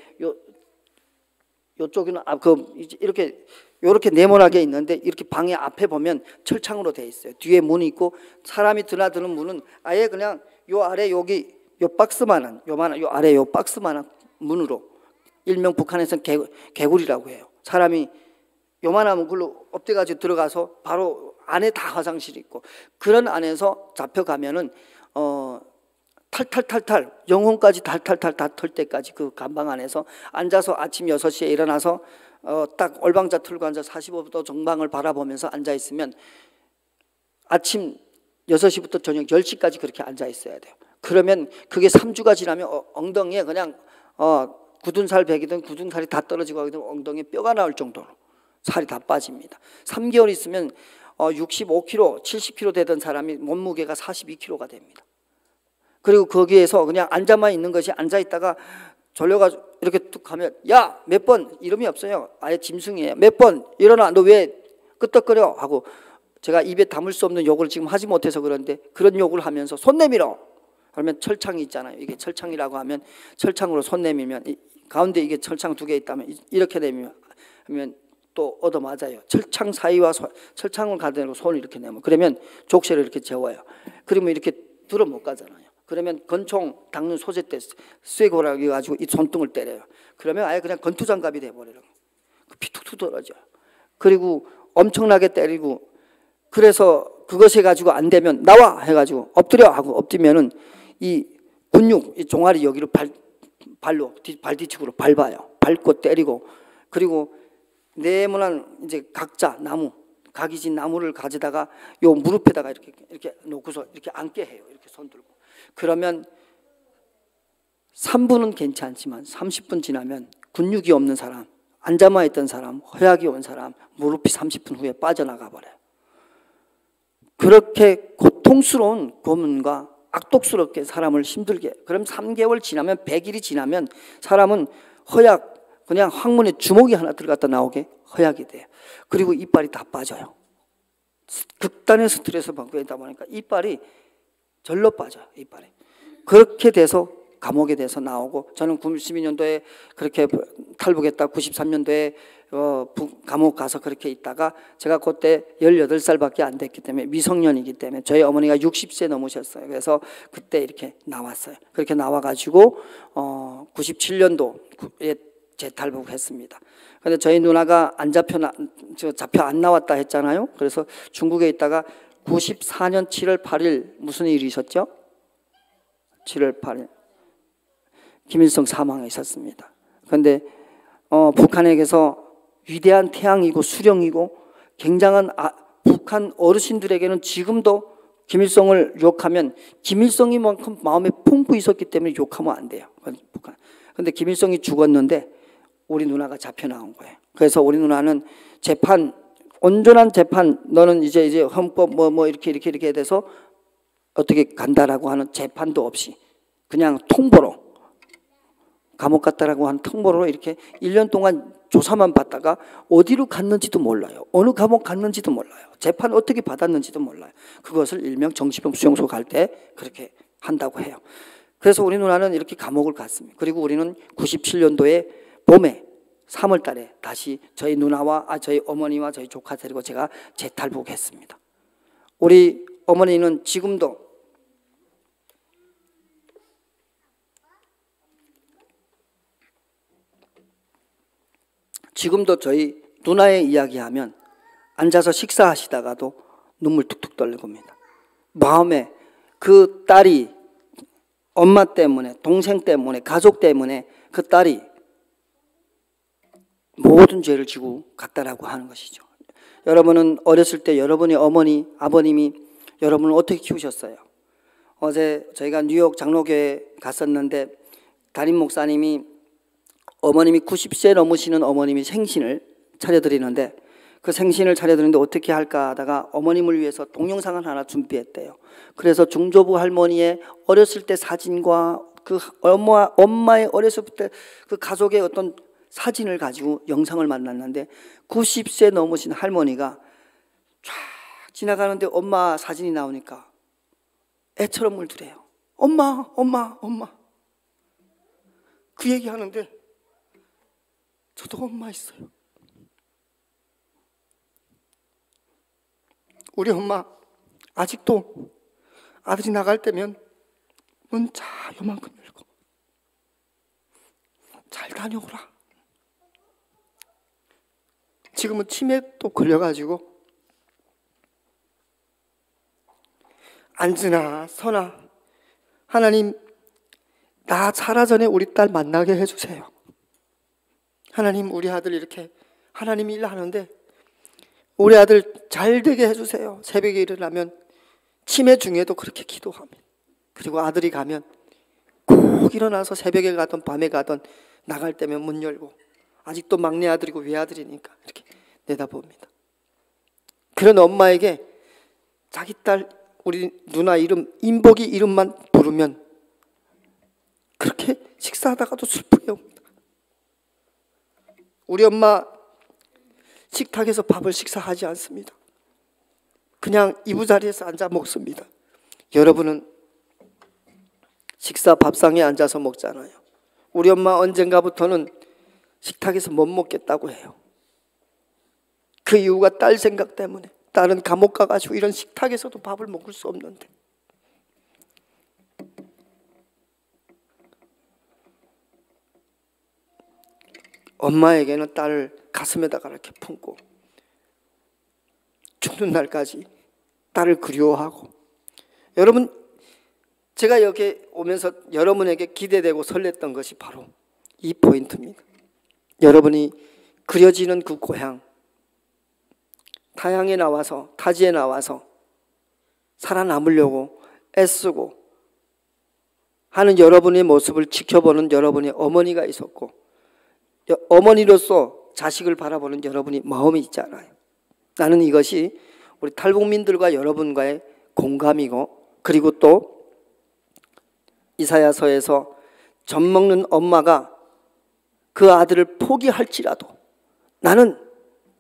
요쪽에는 이렇게 네모나게 있는데 이렇게 방의 앞에 보면 철창으로 되어 있어요. 뒤에 문이 있고 사람이 드나드는 문은 아예 그냥 요 아래 여기 요 박스만한 요 아래 요 박스만한 문으로, 일명 북한에서는 개구리라고 해요. 사람이 요만하면 그걸로 엎드려가지고 들어가서 바로 안에 다 화장실이 있고, 그런 안에서 잡혀가면은 탈탈탈탈 영혼까지 탈탈탈 다 털 때까지 그 감방 안에서 앉아서 아침 6시에 일어나서 딱 얼방자 틀고 앉아 45도 정방을 바라보면서 앉아 있으면 아침 6시부터 저녁 10시까지 그렇게 앉아 있어야 돼요. 그러면 그게 3주가 지나면 엉덩이에 그냥 굳은 살 베기든 굳은 살이 다 떨어지고 하거든 엉덩이에 뼈가 나올 정도로 살이 다 빠집니다. 3개월 있으면 65kg, 70kg 되던 사람이 몸무게가 42kg가 됩니다. 그리고 거기에서 그냥 앉아만 있는 것이, 앉아있다가 졸려가지고 이렇게 툭 하면 야, 몇 번, 이름이 없어요. 아예 짐승이에요. 몇 번 일어나, 너 왜 끄떡거려 하고 제가 입에 담을 수 없는 욕을 지금 하지 못해서 그런데 그런 욕을 하면서 손 내밀어. 그러면 철창이 있잖아요. 이게 철창이라고 하면 철창으로 손 내밀면 가운데 이게 철창 2개 있다면 이렇게 내밀면 하면 또 얻어맞아요. 철창 사이와 철창을 가대고 손을 이렇게 내면 그러면 족쇄를 이렇게 재워요. 그러면 이렇게 들어 못 가잖아요. 그러면 권총 닦는 소재 때 쇠고라기 가지고 이 손등을 때려요. 그러면 아예 그냥 건투장갑이 돼버려요. 피 툭툭 떨어져요. 그리고 엄청나게 때리고 그래서 그것이 가지고 안 되면 나와 해가지고 엎드려 하고 엎드리면은 이 근육 이 종아리 여기를 발로 발뒤축으로 밟아요. 밟고 때리고 그리고 네모난 이제 각자 나무 각이진 나무를 가져다가 요 무릎에다가 이렇게 놓고서 이렇게 앉게 해요. 이렇게 손 들고 그러면 3분은 괜찮지만 30분 지나면 근육이 없는 사람, 앉아만 있던 사람, 허약이 온 사람 무릎이 30분 후에 빠져나가 버려요. 그렇게 고통스러운 고문과 악독스럽게 사람을 힘들게 그럼 3개월 지나면 100일이 지나면 사람은 허약 그냥 항문에 주먹이 하나 들어갔다 나오게 허약이 돼요. 그리고 이빨이 다 빠져요. 극단의 스트레스 받고 있다 보니까 이빨이 절로 빠져요. 이빨이. 그렇게 돼서 감옥에 돼서 나오고 저는 92년도에 그렇게 탈북했다 93년도에 감옥 가서 그렇게 있다가 제가 그때 18살밖에 안 됐기 때문에 미성년이기 때문에 저희 어머니가 60세 넘으셨어요. 그래서 그때 이렇게 나왔어요. 그렇게 나와가지고 97년도에 재탈북했습니다. 그런데 저희 누나가 잡혀 안 나왔다 했잖아요. 그래서 중국에 있다가 94년 7월 8일 무슨 일이 있었죠? 7월 8일 김일성 사망이 있었습니다. 그런데 북한에게서 위대한 태양이고 수령이고 굉장한 북한 어르신들에게는 지금도 김일성을 욕하면 김일성이만큼 마음에 품고 있었기 때문에 욕하면 안 돼요. 북한. 그런데 김일성이 죽었는데 우리 누나가 잡혀 나온 거예요. 그래서 우리 누나는 재판 온전한 재판 너는 이제 헌법 뭐 이렇게 돼서 어떻게 간다라고 하는 재판도 없이 그냥 통보로 감옥 갔다라고 한 통보로 이렇게 1년 동안 조사만 받다가 어디로 갔는지도 몰라요. 어느 감옥 갔는지도 몰라요. 재판 어떻게 받았는지도 몰라요. 그것을 일명 정치범 수용소 갈 때 그렇게 한다고 해요. 그래서 우리 누나는 이렇게 감옥을 갔습니다. 그리고 우리는 97년도에 봄에 3월 달에 다시 저희 누나와 저희 어머니와 저희 조카 데리고 제가 재탈북했습니다. 우리 어머니는 지금도 저희 누나의 이야기하면 앉아서 식사하시다가도 눈물 툭툭 떨립니다. 마음에 그 딸이 엄마 때문에 동생 때문에 가족 때문에 그 딸이 모든 죄를 지고 갔다라고 하는 것이죠. 여러분은 어렸을 때 여러분의 어머니 아버님이 여러분을 어떻게 키우셨어요? 어제 저희가 뉴욕 장로교회 갔었는데 담임 목사님이 어머님이 90세 넘으시는 어머님이 생신을 차려드리는데 그 생신을 차려드리는데 어떻게 할까 하다가 어머님을 위해서 동영상을 하나 준비했대요. 그래서 중조부 할머니의 어렸을 때 사진과 그 엄마의 어렸을 때 그 가족의 어떤 사진을 가지고 영상을 만났는데 90세 넘으신 할머니가 쫙 지나가는데 엄마 사진이 나오니까 애처럼 물들여요. 엄마 그 얘기하는데 저도 엄마 있어요. 우리 엄마 아직도 아들이 나갈 때면 문자 요만큼 열고 잘 다녀오라. 지금은 치매 또 걸려가지고 안즈나 선아 하나님 나 살아전에 우리 딸 만나게 해주세요. 하나님 우리 아들 이렇게 하나님이 일하는데 우리 아들 잘 되게 해주세요. 새벽에 일어나면 치매 중에도 그렇게 기도하면 그리고 아들이 가면 꼭 일어나서 새벽에 가든 밤에 가든 나갈 때면 문 열고 아직도 막내 아들이고 외아들이니까 이렇게 내다봅니다. 그런 엄마에게 자기 딸 우리 누나 이름 인복이 이름만 부르면 그렇게 식사하다가도 슬프게 옵니다. 우리 엄마 식탁에서 밥을 식사하지 않습니다. 그냥 이부자리에서 앉아 먹습니다. 여러분은 식사 밥상에 앉아서 먹잖아요. 우리 엄마 언젠가부터는 식탁에서 못 먹겠다고 해요. 그 이유가 딸 생각 때문에. 딸은 감옥 가가지고 이런 식탁에서도 밥을 먹을 수 없는데. 엄마에게는 딸을 가슴에다가 이렇게 품고 죽는 날까지 딸을 그리워하고. 여러분, 제가 여기 오면서 여러분에게 기대되고 설렜던 것이 바로 이 포인트입니다. 여러분이 그려지는 그 고향, 타향에 나와서, 타지에 나와서 살아남으려고 애쓰고 하는 여러분의 모습을 지켜보는 여러분의 어머니가 있었고, 어머니로서 자식을 바라보는 여러분이 마음이 있잖아요. 나는 이것이 우리 탈북민들과 여러분과의 공감이고, 그리고 또 이사야서에서 젖 먹는 엄마가 그 아들을 포기할지라도 나는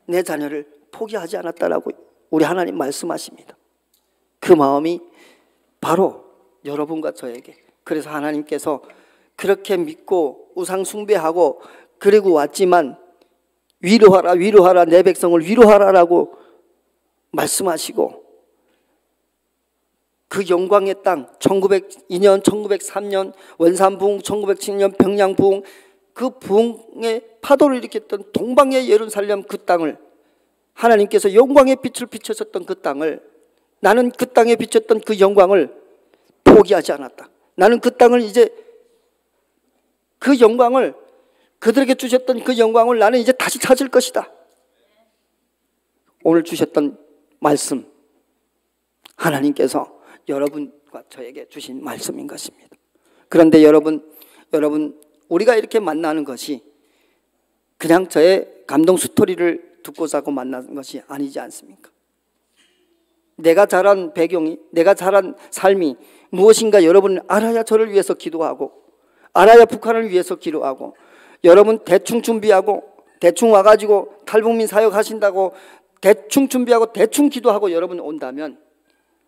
내 자녀를 포기하지 않았다라고 우리 하나님 말씀하십니다. 그 마음이 바로 여러분과 저에게. 그래서 하나님께서 그렇게 믿고 우상 숭배하고 그리고 왔지만 위로하라 위로하라 내 백성을 위로하라라고 말씀하시고, 그 영광의 땅 1902년 1903년 원산부흥, 1907년 평양부흥, 그 부흥의 파도를 일으켰던 동방의 예루살렘 그 땅을 하나님께서 영광의 빛을 비춰줬던 그 땅을, 나는 그 땅에 비쳤던 그 영광을 포기하지 않았다. 나는 그 땅을 이제 그 영광을, 그들에게 주셨던 그 영광을 나는 이제 다시 찾을 것이다. 오늘 주셨던 말씀, 하나님께서 여러분과 저에게 주신 말씀인 것입니다. 그런데 여러분 우리가 이렇게 만나는 것이 그냥 저의 감동 스토리를 듣고자 하고 만나는 것이 아니지 않습니까? 내가 자란 배경이, 내가 자란 삶이 무엇인가 여러분은 알아야 저를 위해서 기도하고, 알아야 북한을 위해서 기도하고, 여러분 대충 준비하고 대충 와가지고 탈북민 사역하신다고 대충 준비하고 대충 기도하고 여러분 온다면,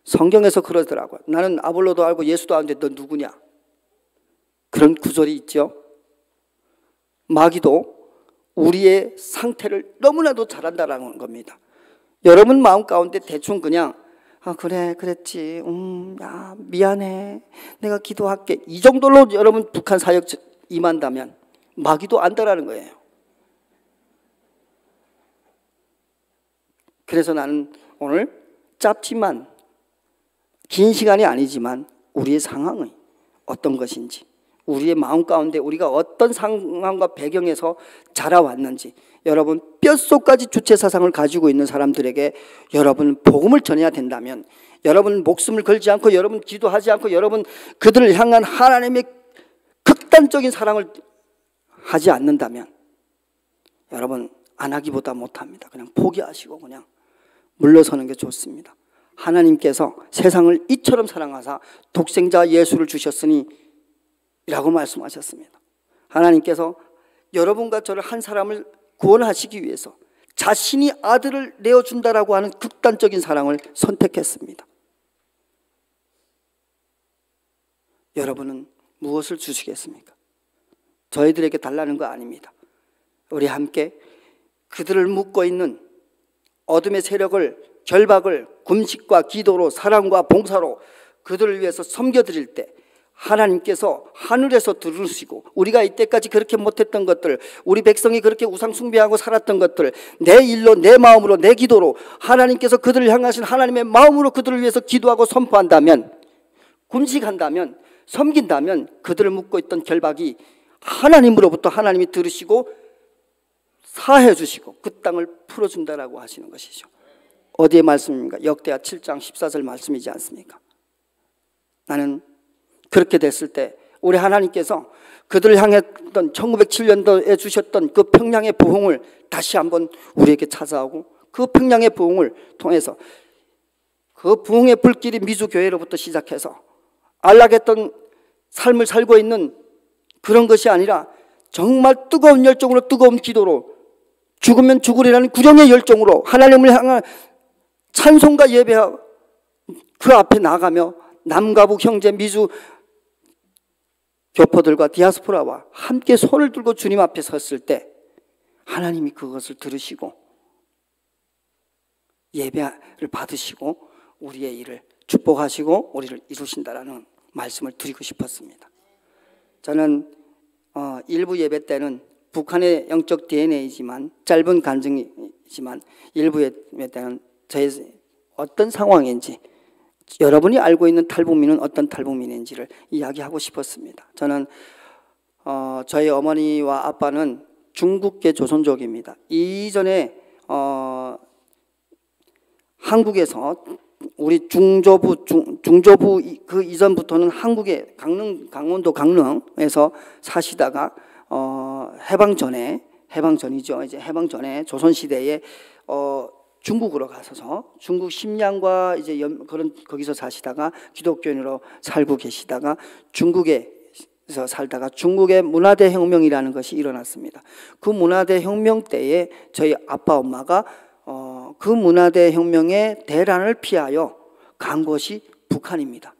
성경에서 그러더라고요. 나는 아볼로도 알고 예수도 아는데 너 누구냐? 그런 구절이 있죠. 마귀도 우리의 상태를 너무나도 잘 안다라는 겁니다. 여러분 마음 가운데 대충 그냥 그래 그랬지, 야 미안해, 내가 기도할게, 이 정도로 여러분 북한 사역 임한다면 마귀도 안다라는 거예요. 그래서 나는 오늘 짧지만 긴 시간이 아니지만 우리의 상황이 어떤 것인지, 우리의 마음 가운데 우리가 어떤 상황과 배경에서 자라왔는지, 여러분 뼛속까지 주체사상을 가지고 있는 사람들에게 여러분 복음을 전해야 된다면, 여러분 목숨을 걸지 않고 여러분 기도하지 않고 여러분 그들을 향한 하나님의 극단적인 사랑을 하지 않는다면 여러분 안 하기보다 못합니다. 그냥 포기하시고 그냥 물러서는 게 좋습니다. 하나님께서 세상을 이처럼 사랑하사 독생자 예수를 주셨으니 라고 말씀하셨습니다. 하나님께서 여러분과 저를 한 사람을 구원하시기 위해서 자신이 아들을 내어준다라고 하는 극단적인 사랑을 선택했습니다. 여러분은 무엇을 주시겠습니까? 저희들에게 달라는 거 아닙니다. 우리 함께 그들을 묶고 있는 어둠의 세력을, 결박을 금식과 기도로, 사랑과 봉사로 그들을 위해서 섬겨드릴 때 하나님께서 하늘에서 들으시고, 우리가 이때까지 그렇게 못했던 것들, 우리 백성이 그렇게 우상 숭배하고 살았던 것들, 내 일로, 내 마음으로, 내 기도로 하나님께서 그들을 향하신 하나님의 마음으로 그들을 위해서 기도하고 선포한다면, 금식한다면, 섬긴다면 그들을 묶고 있던 결박이 하나님으로부터 하나님이 들으시고 사해 주시고 그 땅을 풀어준다라고 하시는 것이죠. 어디의 말씀입니까? 역대하 7장 14절 말씀이지 않습니까? 나는 그렇게 됐을 때 우리 하나님께서 그들을 향했던 1907년도에 주셨던 그 평양의 부흥을 다시 한번 우리에게 찾아오고, 그 평양의 부흥을 통해서 그 부흥의 불길이 미주교회로부터 시작해서 안락했던 삶을 살고 있는 그런 것이 아니라 정말 뜨거운 열정으로, 뜨거운 기도로, 죽으면 죽으리라는 구령의 열정으로 하나님을 향한 찬송가 예배 그 앞에 나가며 남가북 형제 미주 교포들과 디아스포라와 함께 손을 들고 주님 앞에 섰을 때 하나님이 그것을 들으시고 예배를 받으시고 우리의 일을 축복하시고 우리를 이루신다라는 말씀을 드리고 싶었습니다. 저는 일부 예배 때는 북한의 영적 DNA이지만 짧은 간증이지만 일부 예배 때는 저의 어떤 상황인지 여러분이 알고 있는 탈북민은 어떤 탈북민인지를 이야기하고 싶었습니다. 저는 저희 어머니와 아빠는 중국계 조선족입니다. 이전에 한국에서 우리 중조부 그 이전부터는 한국의 강원도 강릉에서 사시다가 해방 전이죠. 이제 해방 전에 조선 시대에 중국으로 가셔서 중국 심양과 이제 거기서 사시다가 기독교인으로 살고 계시다가 중국에서 살다가 중국의 문화대혁명이라는 것이 일어났습니다. 그 문화대혁명 때에 저희 아빠 엄마가 그 문화대혁명의 대란을 피하여 간 곳이 북한입니다.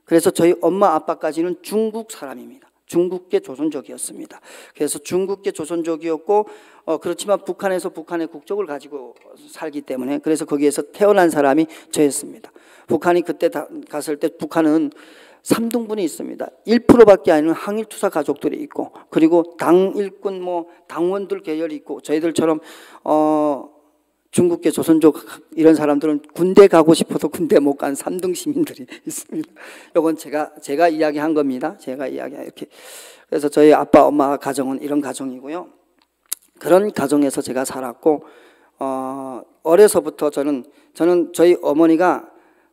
그래서 저희 엄마 아빠까지는 중국 사람입니다. 중국계 조선족이었습니다. 그래서 중국계 조선족이었고 그렇지만 북한에서 북한의 국적을 가지고 살기 때문에 그래서 거기에서 태어난 사람이 저였습니다. 북한이 그때 갔을 때 북한은 3등분이 있습니다. 1%밖에 아니는 항일투사 가족들이 있고 그리고 당 일꾼 당원들 계열이 있고 저희들처럼 중국계 조선족 이런 사람들은 군대 가고 싶어도 군대 못 간 3등 시민들이 있습니다. 이건 제가 이야기한 겁니다. 제가 이렇게. 그래서 저희 아빠 엄마 가정은 이런 가정이고요. 그런 가정에서 제가 살았고 어려서부터 저는 저희 어머니가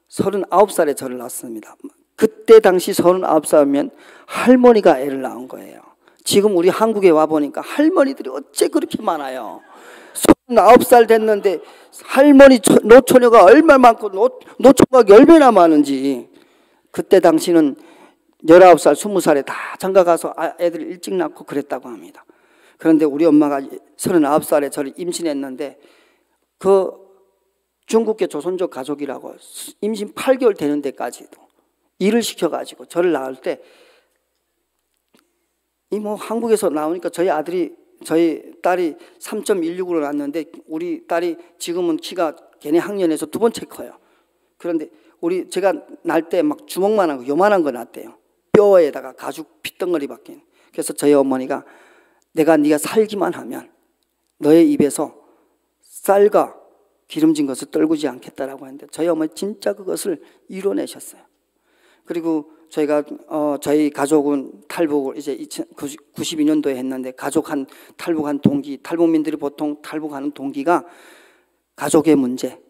39살에 저를 낳았습니다. 그때 당시 39살이면 할머니가 애를 낳은 거예요. 지금 우리 한국에 와보니까 할머니들이 어째 그렇게 많아요. 39살 됐는데 할머니 노처녀가 얼마나 많고 노총각 10배나 많은지. 그때 당시는 19살 20살에 다 장가가서 애들 일찍 낳고 그랬다고 합니다. 그런데 우리 엄마가 39살에 저를 임신했는데 그 중국계 조선족 가족이라고 임신 8개월 되는 데까지도 일을 시켜가지고 저를 낳을 때 한국에서 나오니까 저희 딸이 3.16으로 낳았는데 우리 딸이 지금은 키가 걔네 학년에서 2번째 커요. 그런데 제가 낳을 때 막 주먹만한 거 요만한 거 낳았대요. 뼈에다가 가죽 핏덩어리 박힌. 그래서 저희 어머니가 네가 살기만 하면 너의 입에서 쌀과 기름진 것을 떨구지 않겠다라고 했는데 저희 어머니 진짜 그것을 이뤄내셨어요. 그리고 저희 가족은 탈북을 이제 92년도에 했는데 탈북한 동기, 탈북민들이 보통 탈북하는 동기가 가족의 문제,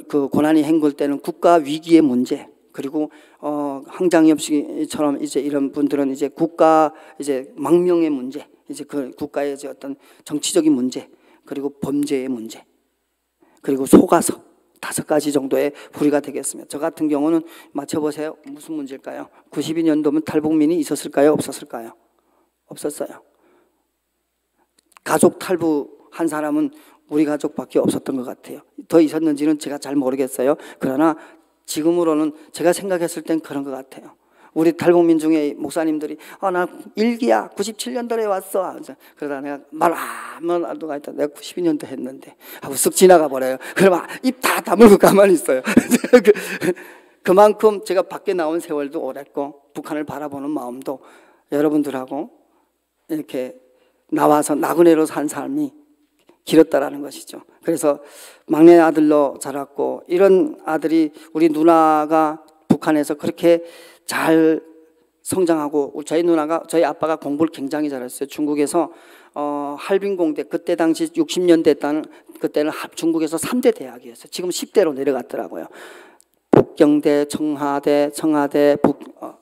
그 고난이 행굴 때는 국가 위기의 문제, 그리고 황장엽씨처럼 이제 이런 분들은 이제 국가 이제 망명의 문제, 이제 그 국가의 이제 어떤 정치적인 문제, 그리고 범죄의 문제, 그리고 속아서 5가지 정도의 부류가 되겠습니다. 저 같은 경우는 맞춰보세요. 무슨 문제일까요? 92년도면 탈북민이 있었을까요? 없었을까요? 없었어요. 가족 탈북한 사람은 우리 가족밖에 없었던 것 같아요. 더 있었는지는 제가 잘 모르겠어요. 그러나 지금으로는 제가 생각했을 땐 그런 것 같아요. 우리 탈북민 중에 목사님들이 나 일기야 97년도에 왔어. 그러다 내가 말 아무 말도 안 했다. 내가 92년도 했는데 하고 쓱 지나가 버려요. 그러면 입 다 다물고 가만히 있어요. 그만큼 제가 밖에 나온 세월도 오랬고 북한을 바라보는 마음도 여러분들하고 이렇게 나와서 나그네로 산 삶이 길었다라는 것이죠. 그래서 막내 아들로 자랐고 이런 아들이 우리 누나가 북한에서 그렇게 잘 성장하고 저희 아빠가 공부를 굉장히 잘했어요. 중국에서 할빈공대 그때 당시 60년대 그때는 중국에서 3대 대학이었어요. 지금 10대로 내려갔더라고요. 북경대, 청하대,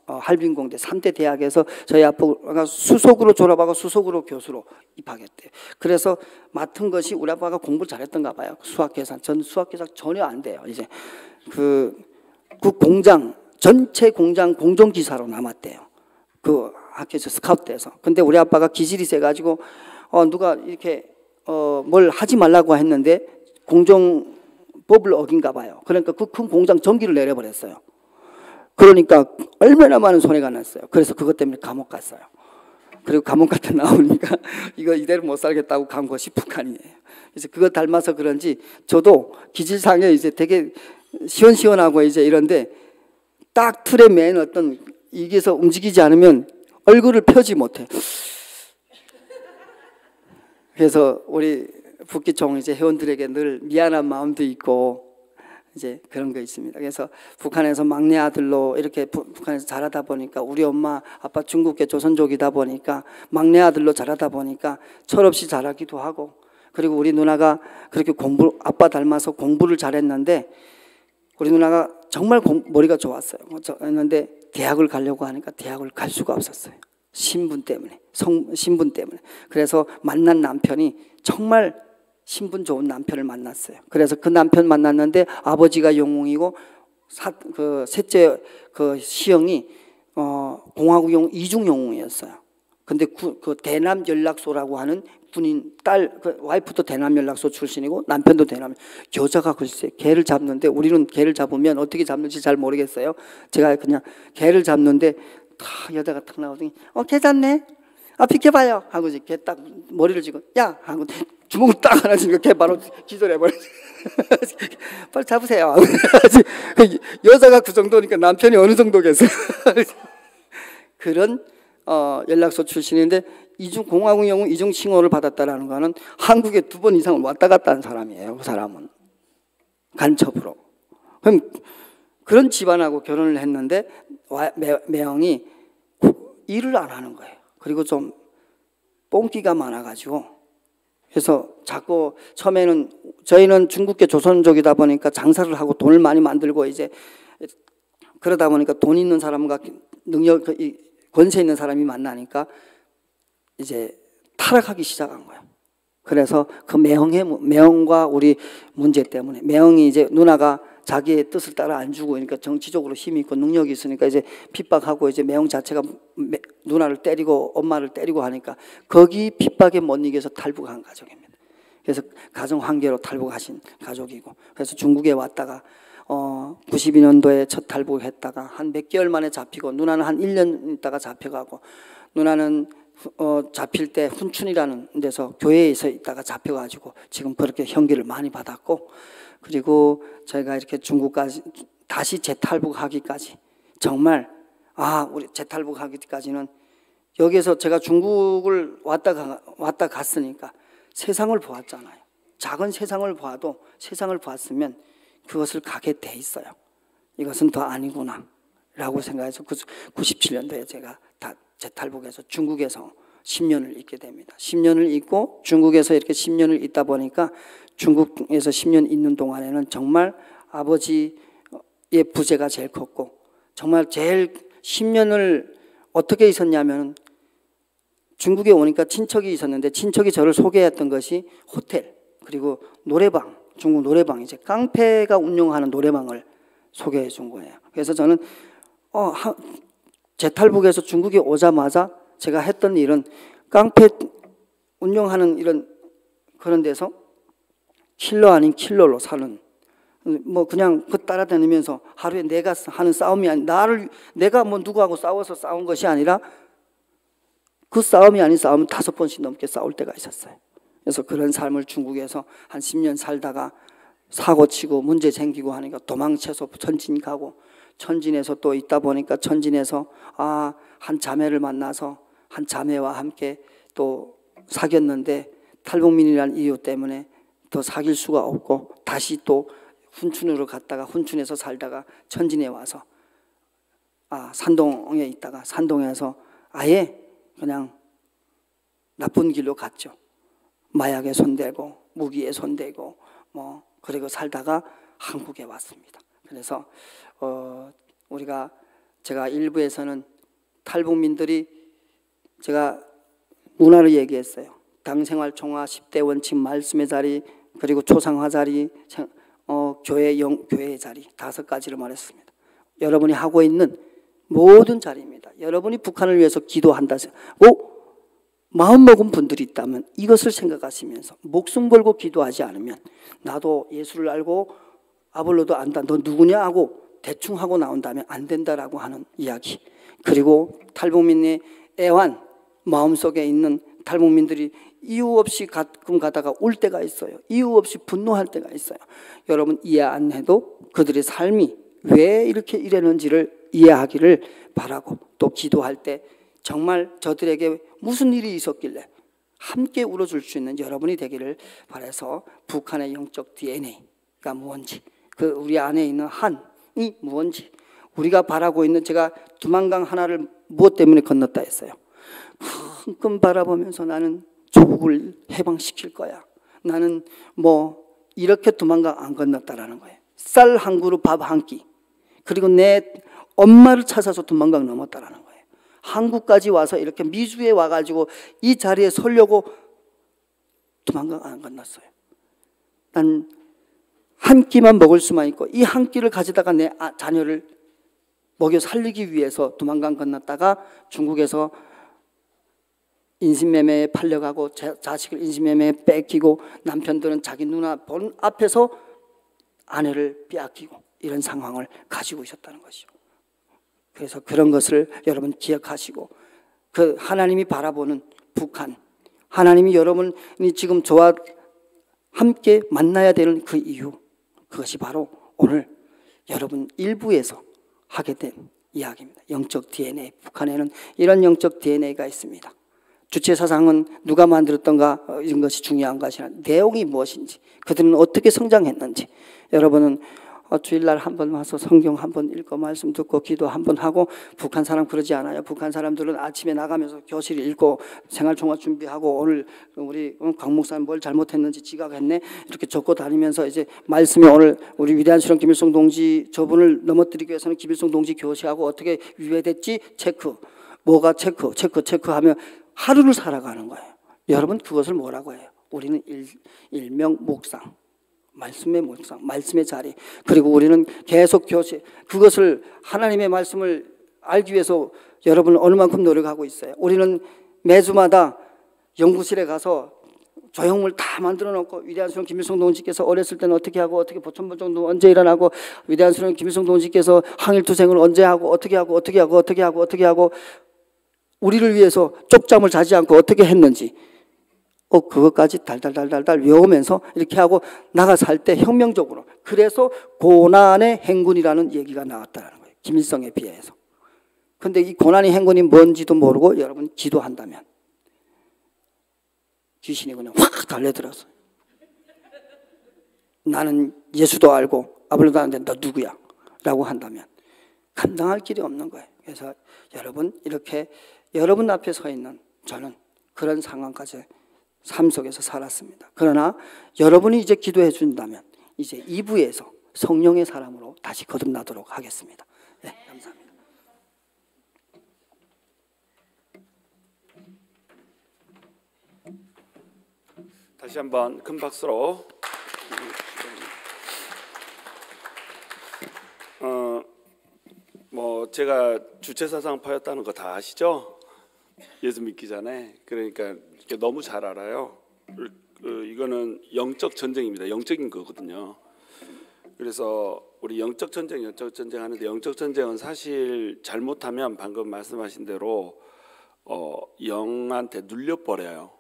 할빈공대 3대 대학에서 저희 아빠가 수석으로 졸업하고 수석으로 교수로 입학했대요. 그래서 맡은 것이 우리 아빠가 공부를 잘했던가 봐요. 수학계산. 전 수학계산 전혀 안 돼요. 이제 그 공장 전체 공장 공정기사로 남았대요. 그 학교에서 스카우트돼서. 근데 우리 아빠가 기질이 세가지고 누가 이렇게 뭘 하지 말라고 했는데 법을 어긴가 봐요. 그러니까 그 큰 공장 전기를 내려버렸어요. 그러니까 얼마나 많은 손해가 났어요. 그래서 그것 때문에 감옥 갔어요. 그리고 감옥 갔다 나오니까 이거 이대로 못 살겠다고 간 것이 북한이에요. 그래서 그거 닮아서 그런지 저도 기질상에 이제 되게 시원시원하고 이제 이런데 딱 틀에 맨 어떤 이게서 움직이지 않으면 얼굴을 펴지 못해. 그래서 우리 북기총 이제 회원들에게 늘 미안한 마음도 있고 이제 그런 거 있습니다. 그래서 북한에서 막내 아들로 이렇게 북한에서 자라다 보니까 우리 엄마 아빠 중국계 조선족이다 보니까 막내 아들로 자라다 보니까 철없이 자라기도 하고 그리고 우리 누나가 그렇게 아빠 닮아서 공부를 잘했는데 우리 누나가 정말 머리가 좋았어요. 했는데 대학을 가려고 하니까 대학을 갈 수가 없었어요. 신분 때문에 신분 때문에. 그래서 만난 남편이 정말 신분 좋은 남편을 만났어요. 그래서 그 남편 만났는데 아버지가 영웅이고 그 셋째 그 시형이 공화국용 이중 영웅이었어요. 근데 그 대남 연락소라고 하는 군인 딸 그 와이프도 대남 연락소 출신이고 남편도 대남 여자가 글쎄 개를 잡는데 우리는 개를 잡으면 어떻게 잡는지 잘 모르겠어요. 제가 그냥 개를 잡는데 다 여자가 탁 나오더니 개 잡네. 비켜봐요 하고 이제 개 딱 머리를 쥐고 야 하고 주먹을 딱 하나 쥐니까 개 바로 기절해버렸어요. 빨리 잡으세요. 여자가 그 정도니까 남편이 어느 정도겠어요. 그런 연락소 출신인데 공화국 영웅 이중 칭호를 받았다라는 거는 한국에 2번 이상은 왔다 갔다 한 사람이에요. 그 사람은 간첩으로. 그럼 그런 집안하고 결혼을 했는데 매형이 일을 안 하는 거예요. 그리고 좀 뽕기가 많아가지고 그래서 자꾸 처음에는 저희는 중국계 조선족이다 보니까 장사를 하고 돈을 많이 만들고 이제 그러다 보니까 돈 있는 사람과 능력 권세 있는 사람이 만나니까 이제 타락하기 시작한 거예요. 그래서 그 매형과 우리 문제 때문에 매형이 이제 누나가 자기의 뜻을 따라 안 주고 그러니까 정치적으로 힘이 있고 능력이 있으니까 이제 핍박하고 이제 매형 자체가 누나를 때리고 엄마를 때리고 하니까 거기 핍박에 못 이겨서 탈북한 가족입니다. 그래서 가정 환계로 탈북하신 가족이고 그래서 중국에 왔다가 92년도에 첫 탈북했다가 한 몇 개월 만에 잡히고 누나는 한 1년 있다가 잡혀가고 누나는 잡힐 때 훈춘이라는 데서 교회에서 있다가 잡혀가지고 지금 그렇게 형기를 많이 받았고 그리고 저희가 이렇게 중국까지 다시 재탈북하기까지 정말 우리 재탈북하기까지는 여기에서 제가 중국을 왔다 갔으니까 세상을 보았잖아요. 작은 세상을 봐도 세상을 봤으면 그것을 가게 돼 있어요. 이것은 더 아니구나 라고 생각해서 97년도에 제가 다 재탈북해서 중국에서 10년을 있게 됩니다. 10년을 있고 중국에서 이렇게 10년을 있다 보니까 중국에서 10년 있는 동안에는 정말 아버지의 부재가 제일 컸고 정말 제일 10년을 어떻게 있었냐면 중국에 오니까 친척이 있었는데 친척이 저를 소개했던 것이 호텔 그리고 노래방 중국 노래방 이제 깡패가 운영하는 노래방을 소개해 준 거예요. 그래서 저는 재탈북에서 중국에 오자마자 제가 했던 일은 깡패 운영하는 이런 그런 데서 킬러 아닌 킬러로 사는 뭐 그냥 그 따라다니면서 하루에 내가 하는 싸움이 내가 뭐 누구하고 싸워서 싸운 것이 아니라 그 싸움이 아닌 싸움은 5번씩 넘게 싸울 때가 있었어요. 그래서 그런 삶을 중국에서 한 10년 살다가 사고치고 문제 생기고 하니까 도망쳐서 천진 가고 천진에서 또 있다 보니까 천진에서 한 자매를 만나서 한 자매와 함께 또 사귀었는데 탈북민이라는 이유 때문에 더 사귈 수가 없고 다시 또 훈춘으로 갔다가 훈춘에서 살다가 천진에 와서 산동에 있다가 산동에서 아예 그냥 나쁜 길로 갔죠. 마약에 손대고 무기에 손대고 뭐 그리고 살다가 한국에 왔습니다. 그래서 제가 일부에서는 탈북민들이 제가 문화를 얘기했어요. 당생활 총화 10대 원칙 말씀의 자리 그리고 초상화 자리 교회의 자리 5가지를 말했습니다. 여러분이 하고 있는 모든 자리입니다. 여러분이 북한을 위해서 기도한다고 마음먹은 분들이 있다면 이것을 생각하시면서 목숨 걸고 기도하지 않으면 나도 예수를 알고 아볼로도 안다. 너 누구냐 하고 대충 하고 나온다면 안 된다라고 하는 이야기. 그리고 탈북민의 애환, 마음속에 있는 탈북민들이 이유 없이 가끔 가다가 울 때가 있어요. 이유 없이 분노할 때가 있어요. 여러분 이해 안 해도 그들의 삶이 왜 이렇게 이랬는지를 이해하기를 바라고, 또 기도할 때 정말 저들에게 무슨 일이 있었길래 함께 울어줄 수 있는 여러분이 되기를 바라서, 북한의 영적 DNA가 무언지, 그 우리 안에 있는 한이 무언지, 우리가 바라고 있는, 제가 두만강 하나를 무엇 때문에 건넜다 했어요. 끙끙 바라보면서 나는 조국을 해방시킬 거야. 나는 뭐 이렇게 두만강 안 건넜다라는 거예요. 쌀 한 그릇 밥 한 끼, 그리고 내 엄마를 찾아서 두만강 넘었다라는 거예요. 한국까지 와서 이렇게 미주에 와가지고 이 자리에 서려고 두만강 안 건넜어요. 난 한 끼만 먹을 수만 있고 이 한 끼를 가지다가 내 자녀를 먹여 살리기 위해서 두만강 건넜다가 중국에서 인신매매에 팔려가고 자식을 인신매매에 뺏기고, 남편들은 자기 누나 본 앞에서 아내를 빼앗기고, 이런 상황을 가지고 있었다는 것이죠. 그래서 그런 것을 여러분 기억하시고, 그 하나님이 바라보는 북한, 하나님이 여러분이 지금 저와 함께 만나야 되는 그 이유, 그것이 바로 오늘 여러분 일부에서 하게 된 이야기입니다. 영적 DNA, 북한에는 이런 영적 DNA가 있습니다. 주체사상은 누가 만들었던가 이런 것이 중요한 것이 아니라 내용이 무엇인지, 그들은 어떻게 성장했는지, 여러분은 주일날 한번 와서 성경 한번 읽고 말씀 듣고 기도 한번 하고, 북한 사람 그러지 않아요. 북한 사람들은 아침에 나가면서 교실 읽고 생활종합 준비하고, 오늘 우리 강 목사님 뭘 잘못했는지 지각했네 이렇게 적고 다니면서, 이제 말씀이 오늘 우리 위대한 수령 김일성 동지 저분을 넘어뜨리기 위해서는 김일성 동지 교시하고 어떻게 위배됐지 체크, 뭐가 체크하며 하루를 살아가는 거예요. 여러분 그것을 뭐라고 해요? 우리는 일명 묵상, 말씀의 묵상, 말씀의 자리. 그리고 우리는 계속 교시, 그것을 하나님의 말씀을 알기 위해서 여러분은 어느 만큼 노력하고 있어요. 우리는 매주마다 연구실에 가서 조형물 다 만들어 놓고, 위대한 수령 김일성 동지께서 어렸을 때는 어떻게 하고, 어떻게 보천보정도 언제 일어나고, 위대한 수령 김일성 동지께서 항일투쟁을 언제 하고, 어떻게 하고 우리를 위해서 쪽잠을 자지 않고 어떻게 했는지, 그것까지 달달달달 외우면서 이렇게 하고 나가 살 때 혁명적으로. 그래서 고난의 행군이라는 얘기가 나왔다는 거예요, 김일성에 비해서. 근데 이 고난의 행군이 뭔지도 모르고 여러분 기도한다면 귀신이 그냥 확 달려들어서, 나는 예수도 알고 아버지도 아는데 너 누구야? 라고 한다면 감당할 길이 없는 거예요. 그래서 여러분, 이렇게 여러분 앞에 서 있는 저는 그런 상황까지 삶 속에서 살았습니다. 그러나 여러분이 이제 기도해 준다면 이제 2부에서 성령의 사람으로 다시 거듭나도록 하겠습니다. 네, 감사합니다. 다시 한번 큰 박수로. 제가 주체사상파였다는 거 다 아시죠? 예수 믿기 전에. 그러니까 너무 잘 알아요. 이거는 영적 전쟁입니다. 영적인 거거든요. 그래서 우리 영적 전쟁 하는데, 영적 전쟁은 사실 잘못하면 방금 말씀하신 대로 영한테 눌려버려요.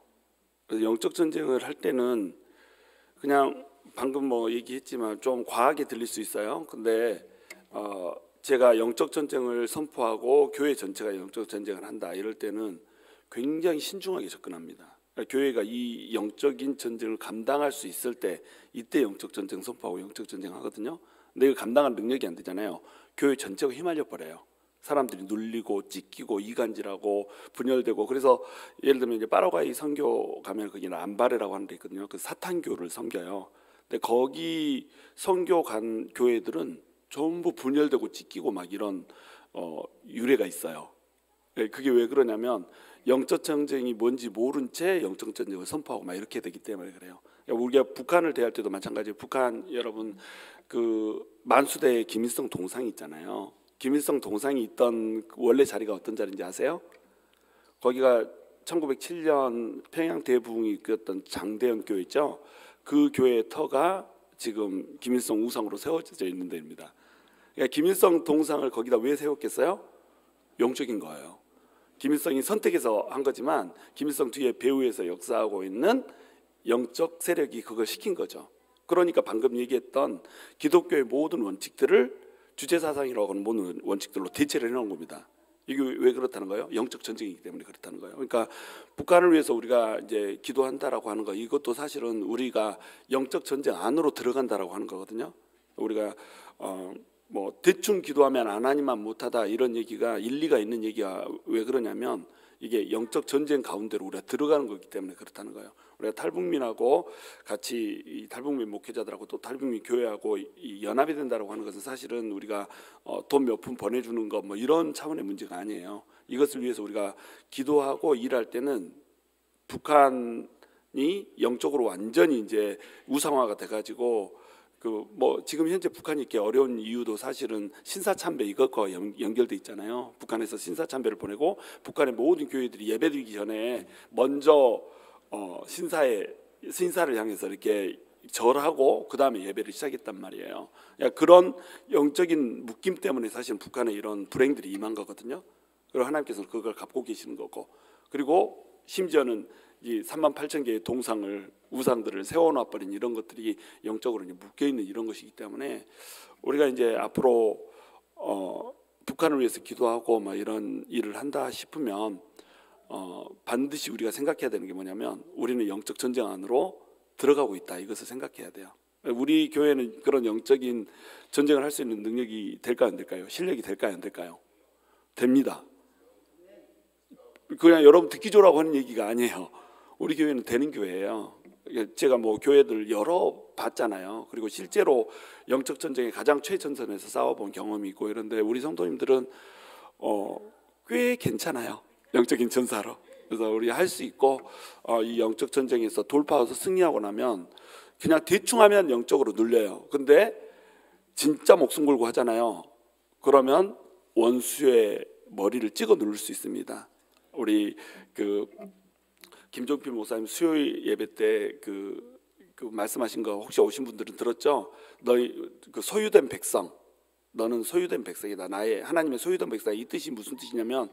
그래서 영적 전쟁을 할 때는 그냥 방금 얘기했지만 좀 과하게 들릴 수 있어요. 근데 제가 영적 전쟁을 선포하고 교회 전체가 영적 전쟁을 한다 이럴 때는 굉장히 신중하게 접근합니다. 그러니까 교회가 이 영적인 전쟁을 감당할 수 있을 때, 이때 영적 전쟁 선포하고 영적 전쟁 하거든요. 근데 이거 감당할 능력이 안 되잖아요. 교회 전체가 휘말려 버려요. 사람들이 눌리고 찢기고 이간질하고 분열되고. 그래서 예를 들면 이제 파라과이 선교 가면 거기는 안바레라고 하는 데 있거든요. 그 사탄교를 섬겨요. 근데 거기 선교 간 교회들은 전부 분열되고 찢기고 막 이런 유래가 있어요. 그게 왜 그러냐면 영적 전쟁이 뭔지 모른 채 영적 전쟁을 선포하고 막 이렇게 되기 때문에 그래요. 우리가 북한을 대할 때도 마찬가지예요. 북한 여러분 그 만수대에 김일성 동상이 있잖아요. 김일성 동상이 있던 원래 자리가 어떤 자리인지 아세요? 거기가 1907년 평양 대부흥이 이끌었던 장대현 교회 있죠. 그 교회의 터가 지금 김일성 우상으로 세워져 있는 데입니다. 그러니까 김일성 동상을 거기다 왜 세웠겠어요? 영적인 거예요. 김일성이 선택해서 한 거지만 김일성 뒤에 배후에서 역사하고 있는 영적 세력이 그걸 시킨 거죠. 그러니까 방금 얘기했던 기독교의 모든 원칙들을 주체사상이라고 하는 모든 원칙들로 대체를 해놓은 겁니다. 이게 왜 그렇다는 거예요? 영적 전쟁이기 때문에 그렇다는 거예요. 그러니까 북한을 위해서 우리가 이제 기도한다라고 하는 거, 이것도 사실은 우리가 영적 전쟁 안으로 들어간다라고 하는 거거든요. 우리가 뭐 대충 기도하면 하나님만 못하다 이런 얘기가 일리가 있는 얘기가 왜 그러냐면 이게 영적 전쟁 가운데로 우리가 들어가는 거기 때문에 그렇다는 거예요. 우리가 탈북민하고 같이 이 탈북민 목회자들하고 또 탈북민 교회하고 이 연합이 된다라고 하는 것은 사실은 우리가 돈 몇 푼 보내주는 거 뭐 이런 차원의 문제가 아니에요. 이것을 위해서 우리가 기도하고 일할 때는 북한이 영적으로 완전히 이제 우상화가 돼가지고 그 뭐 지금 현재 북한이 이렇게 어려운 이유도 사실은 신사참배 이것과 연결돼 있잖아요. 북한에서 신사참배를 보내고 북한의 모든 교회들이 예배드리기 전에 먼저 신사를 향해서 이렇게 절하고 그 다음에 예배를 시작했단 말이에요. 그런 영적인 묶임 때문에 사실 북한에 이런 불행들이 임한 거거든요. 그리고 하나님께서는 그걸 갚고 계시는 거고, 그리고 심지어는 이 38,000개의 동상을 우상들을 세워놔버린 이런 것들이 영적으로 묶여 있는 이런 것이기 때문에 우리가 이제 앞으로 북한을 위해서 기도하고 막 이런 일을 한다 싶으면 반드시 우리가 생각해야 되는 게 뭐냐면 우리는 영적 전쟁 안으로 들어가고 있다, 이것을 생각해야 돼요. 우리 교회는 그런 영적인 전쟁을 할 수 있는 능력이 될까요, 안 될까요? 실력이 될까요, 안 될까요? 됩니다. 그냥 여러분 듣기 좋으라고 하는 얘기가 아니에요. 우리 교회는 되는 교회예요. 제가 뭐 교회들 여러 봤잖아요. 그리고 실제로 영적 전쟁의 가장 최전선에서 싸워본 경험이 있고 이런데 우리 성도님들은 꽤 괜찮아요. 영적인 전사로. 그래서 우리 할 수 있고 이 영적 전쟁에서 돌파해서 승리하고 나면 그냥 대충 하면 영적으로 눌려요. 근데 진짜 목숨 걸고 하잖아요. 그러면 원수의 머리를 찍어 누를 수 있습니다. 우리 그 김종필 목사님 수요일 예배 때 그 말씀하신 거 혹시 오신 분들은 들었죠? 너희 그 소유된 백성, 너는 소유된 백성이다. 나의 하나님의 소유된 백성. 이 뜻이 무슨 뜻이냐면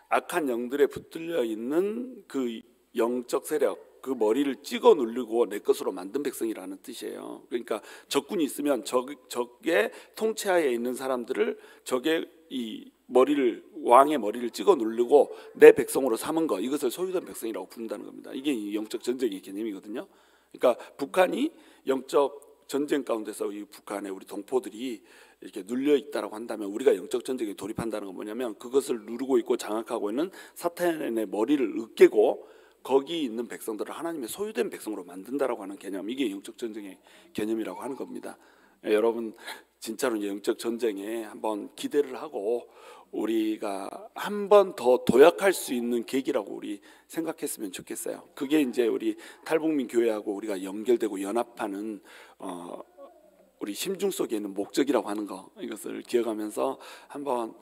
악한 영들에 붙들려 있는 그 영적 세력, 그 머리를 찍어 누르고 내 것으로 만든 백성이라는 뜻이에요. 그러니까 적군이 있으면 적의 통치하에 있는 사람들을 적의 이 머리를, 왕의 머리를 찍어 누르고 내 백성으로 삼은 거, 이것을 소유된 백성이라고 부른다는 겁니다. 이게 영적 전쟁의 개념이거든요. 그러니까 북한이 영적 전쟁 가운데서 이 북한의 우리 동포들이 이렇게 눌려 있다라고 한다면 우리가 영적 전쟁에 돌입한다는 건 뭐냐면 그것을 누르고 있고 장악하고 있는 사탄의 머리를 으깨고 거기 있는 백성들을 하나님의 소유된 백성으로 만든다라고 하는 개념, 이게 영적 전쟁의 개념이라고 하는 겁니다. 여러분 진짜로 영적 전쟁에 한번 기대를 하고 우리가 한 번 더 도약할 수 있는 계기라고 우리 생각했으면 좋겠어요. 그게 이제 우리 탈북민 교회하고 우리가 연결되고 연합하는 우리 심중 속에 있는 목적이라고 하는 거, 이것을 기억하면서 한번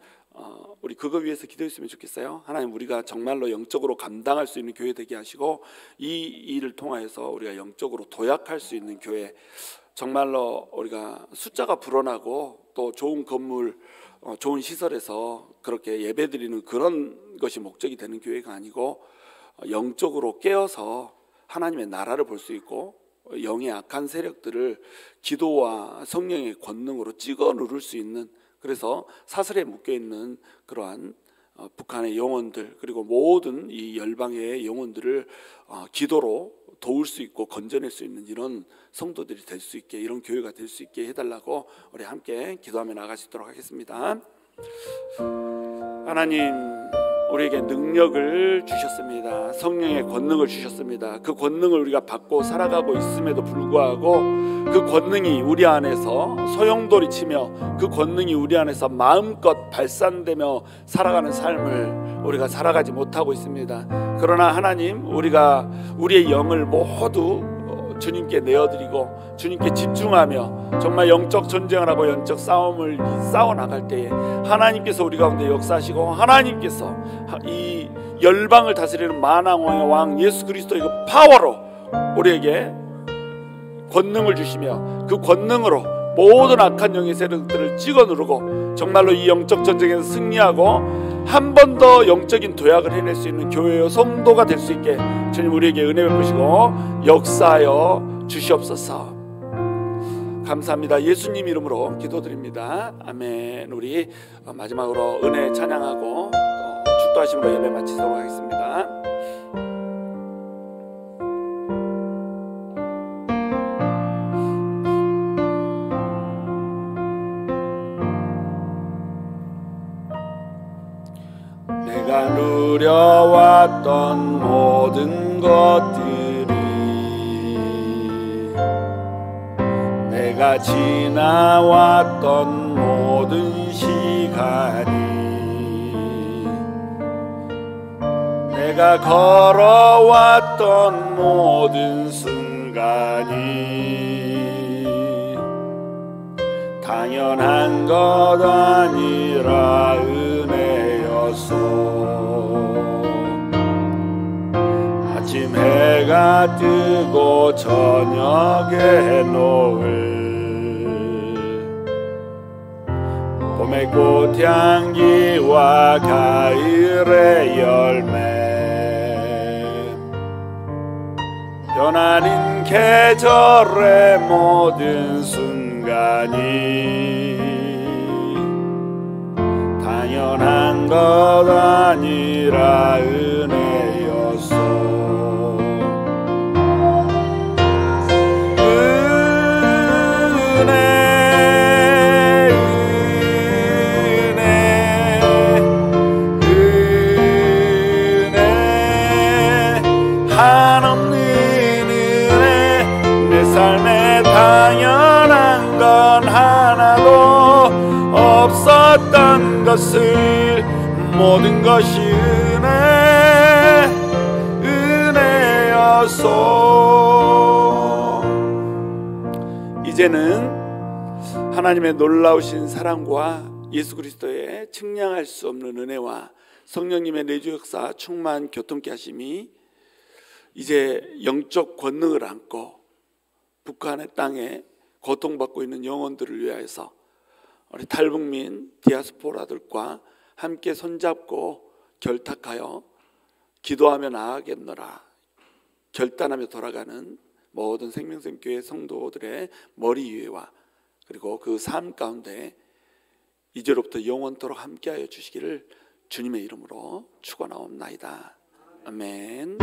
우리 그거 위해서 기도했으면 좋겠어요. 하나님, 우리가 정말로 영적으로 감당할 수 있는 교회 되게 하시고 이 일을 통하여서 우리가 영적으로 도약할 수 있는 교회, 정말로 우리가 숫자가 불어나고 또 좋은 건물, 좋은 시설에서 그렇게 예배드리는 그런 것이 목적이 되는 교회가 아니고 영적으로 깨어서 하나님의 나라를 볼 수 있고 영의 악한 세력들을 기도와 성령의 권능으로 찍어 누를 수 있는, 그래서 사슬에 묶여있는 그러한 북한의 영혼들, 그리고 모든 이 열방의 영혼들을 기도로 도울 수 있고 건져낼 수 있는 이런 성도들이 될 수 있게, 이런 교회가 될 수 있게 해달라고 우리 함께 기도하며 나갈 수 있도록 하겠습니다. 하나님, 우리에게 능력을 주셨습니다. 성령의 권능을 주셨습니다. 그 권능을 우리가 받고 살아가고 있음에도 불구하고 그 권능이 우리 안에서 소용돌이치며 그 권능이 우리 안에서 마음껏 발산되며 살아가는 삶을 우리가 살아가지 못하고 있습니다. 그러나 하나님, 우리가 우리의 영을 모두 주님께 내어드리고 주님께 집중하며 정말 영적 전쟁을 하고 영적 싸움을 싸워나갈 때에 하나님께서 우리 가운데 역사하시고 하나님께서 이 열방을 다스리는 만왕의 왕 예수 그리스도의 그 파워로 우리에게 권능을 주시며 그 권능으로 모든 악한 영의 세력들을 찍어 누르고 정말로 이 영적 전쟁에서 승리하고 한 번 더 영적인 도약을 해낼 수 있는 교회의 성도가 될 수 있게 주님 우리에게 은혜 베푸시고 역사하여 주시옵소서. 감사합니다. 예수님 이름으로 기도드립니다. 아멘. 우리 마지막으로 은혜 찬양하고 축도하심으로 예배 마치도록 하겠습니다. 내가 누려왔던 모든 것들이 내가 지나왔던 모든 시간이 내가 걸어왔던 모든 순간이 당연한 것 아니라 은혜였소. 아침 해가 뜨고 저녁에 노을 봄의 꽃향기와 가을의 열매 변하는 계절의 모든 순간이 당연한 것 아니라 은혜였소. 한없는 은혜 내 삶에 당연한 건 하나도 없었던 것을 모든 것이 은혜였소. 이제는 하나님의 놀라우신 사랑과 예수 그리스도의 측량할 수 없는 은혜와 성령님의 내주 역사 충만 교통케 하심이 이제 영적 권능을 안고 북한의 땅에 고통받고 있는 영혼들을 위하여서 우리 탈북민 디아스포라들과 함께 손잡고 결탁하여 기도하며 나아가겠노라 결단하며 돌아가는 모든 생명샘교회 성도들의 머리 위에와 그리고 그 삶 가운데 이제로부터 영원토록 함께하여 주시기를 주님의 이름으로 축원하옵나이다. 아멘.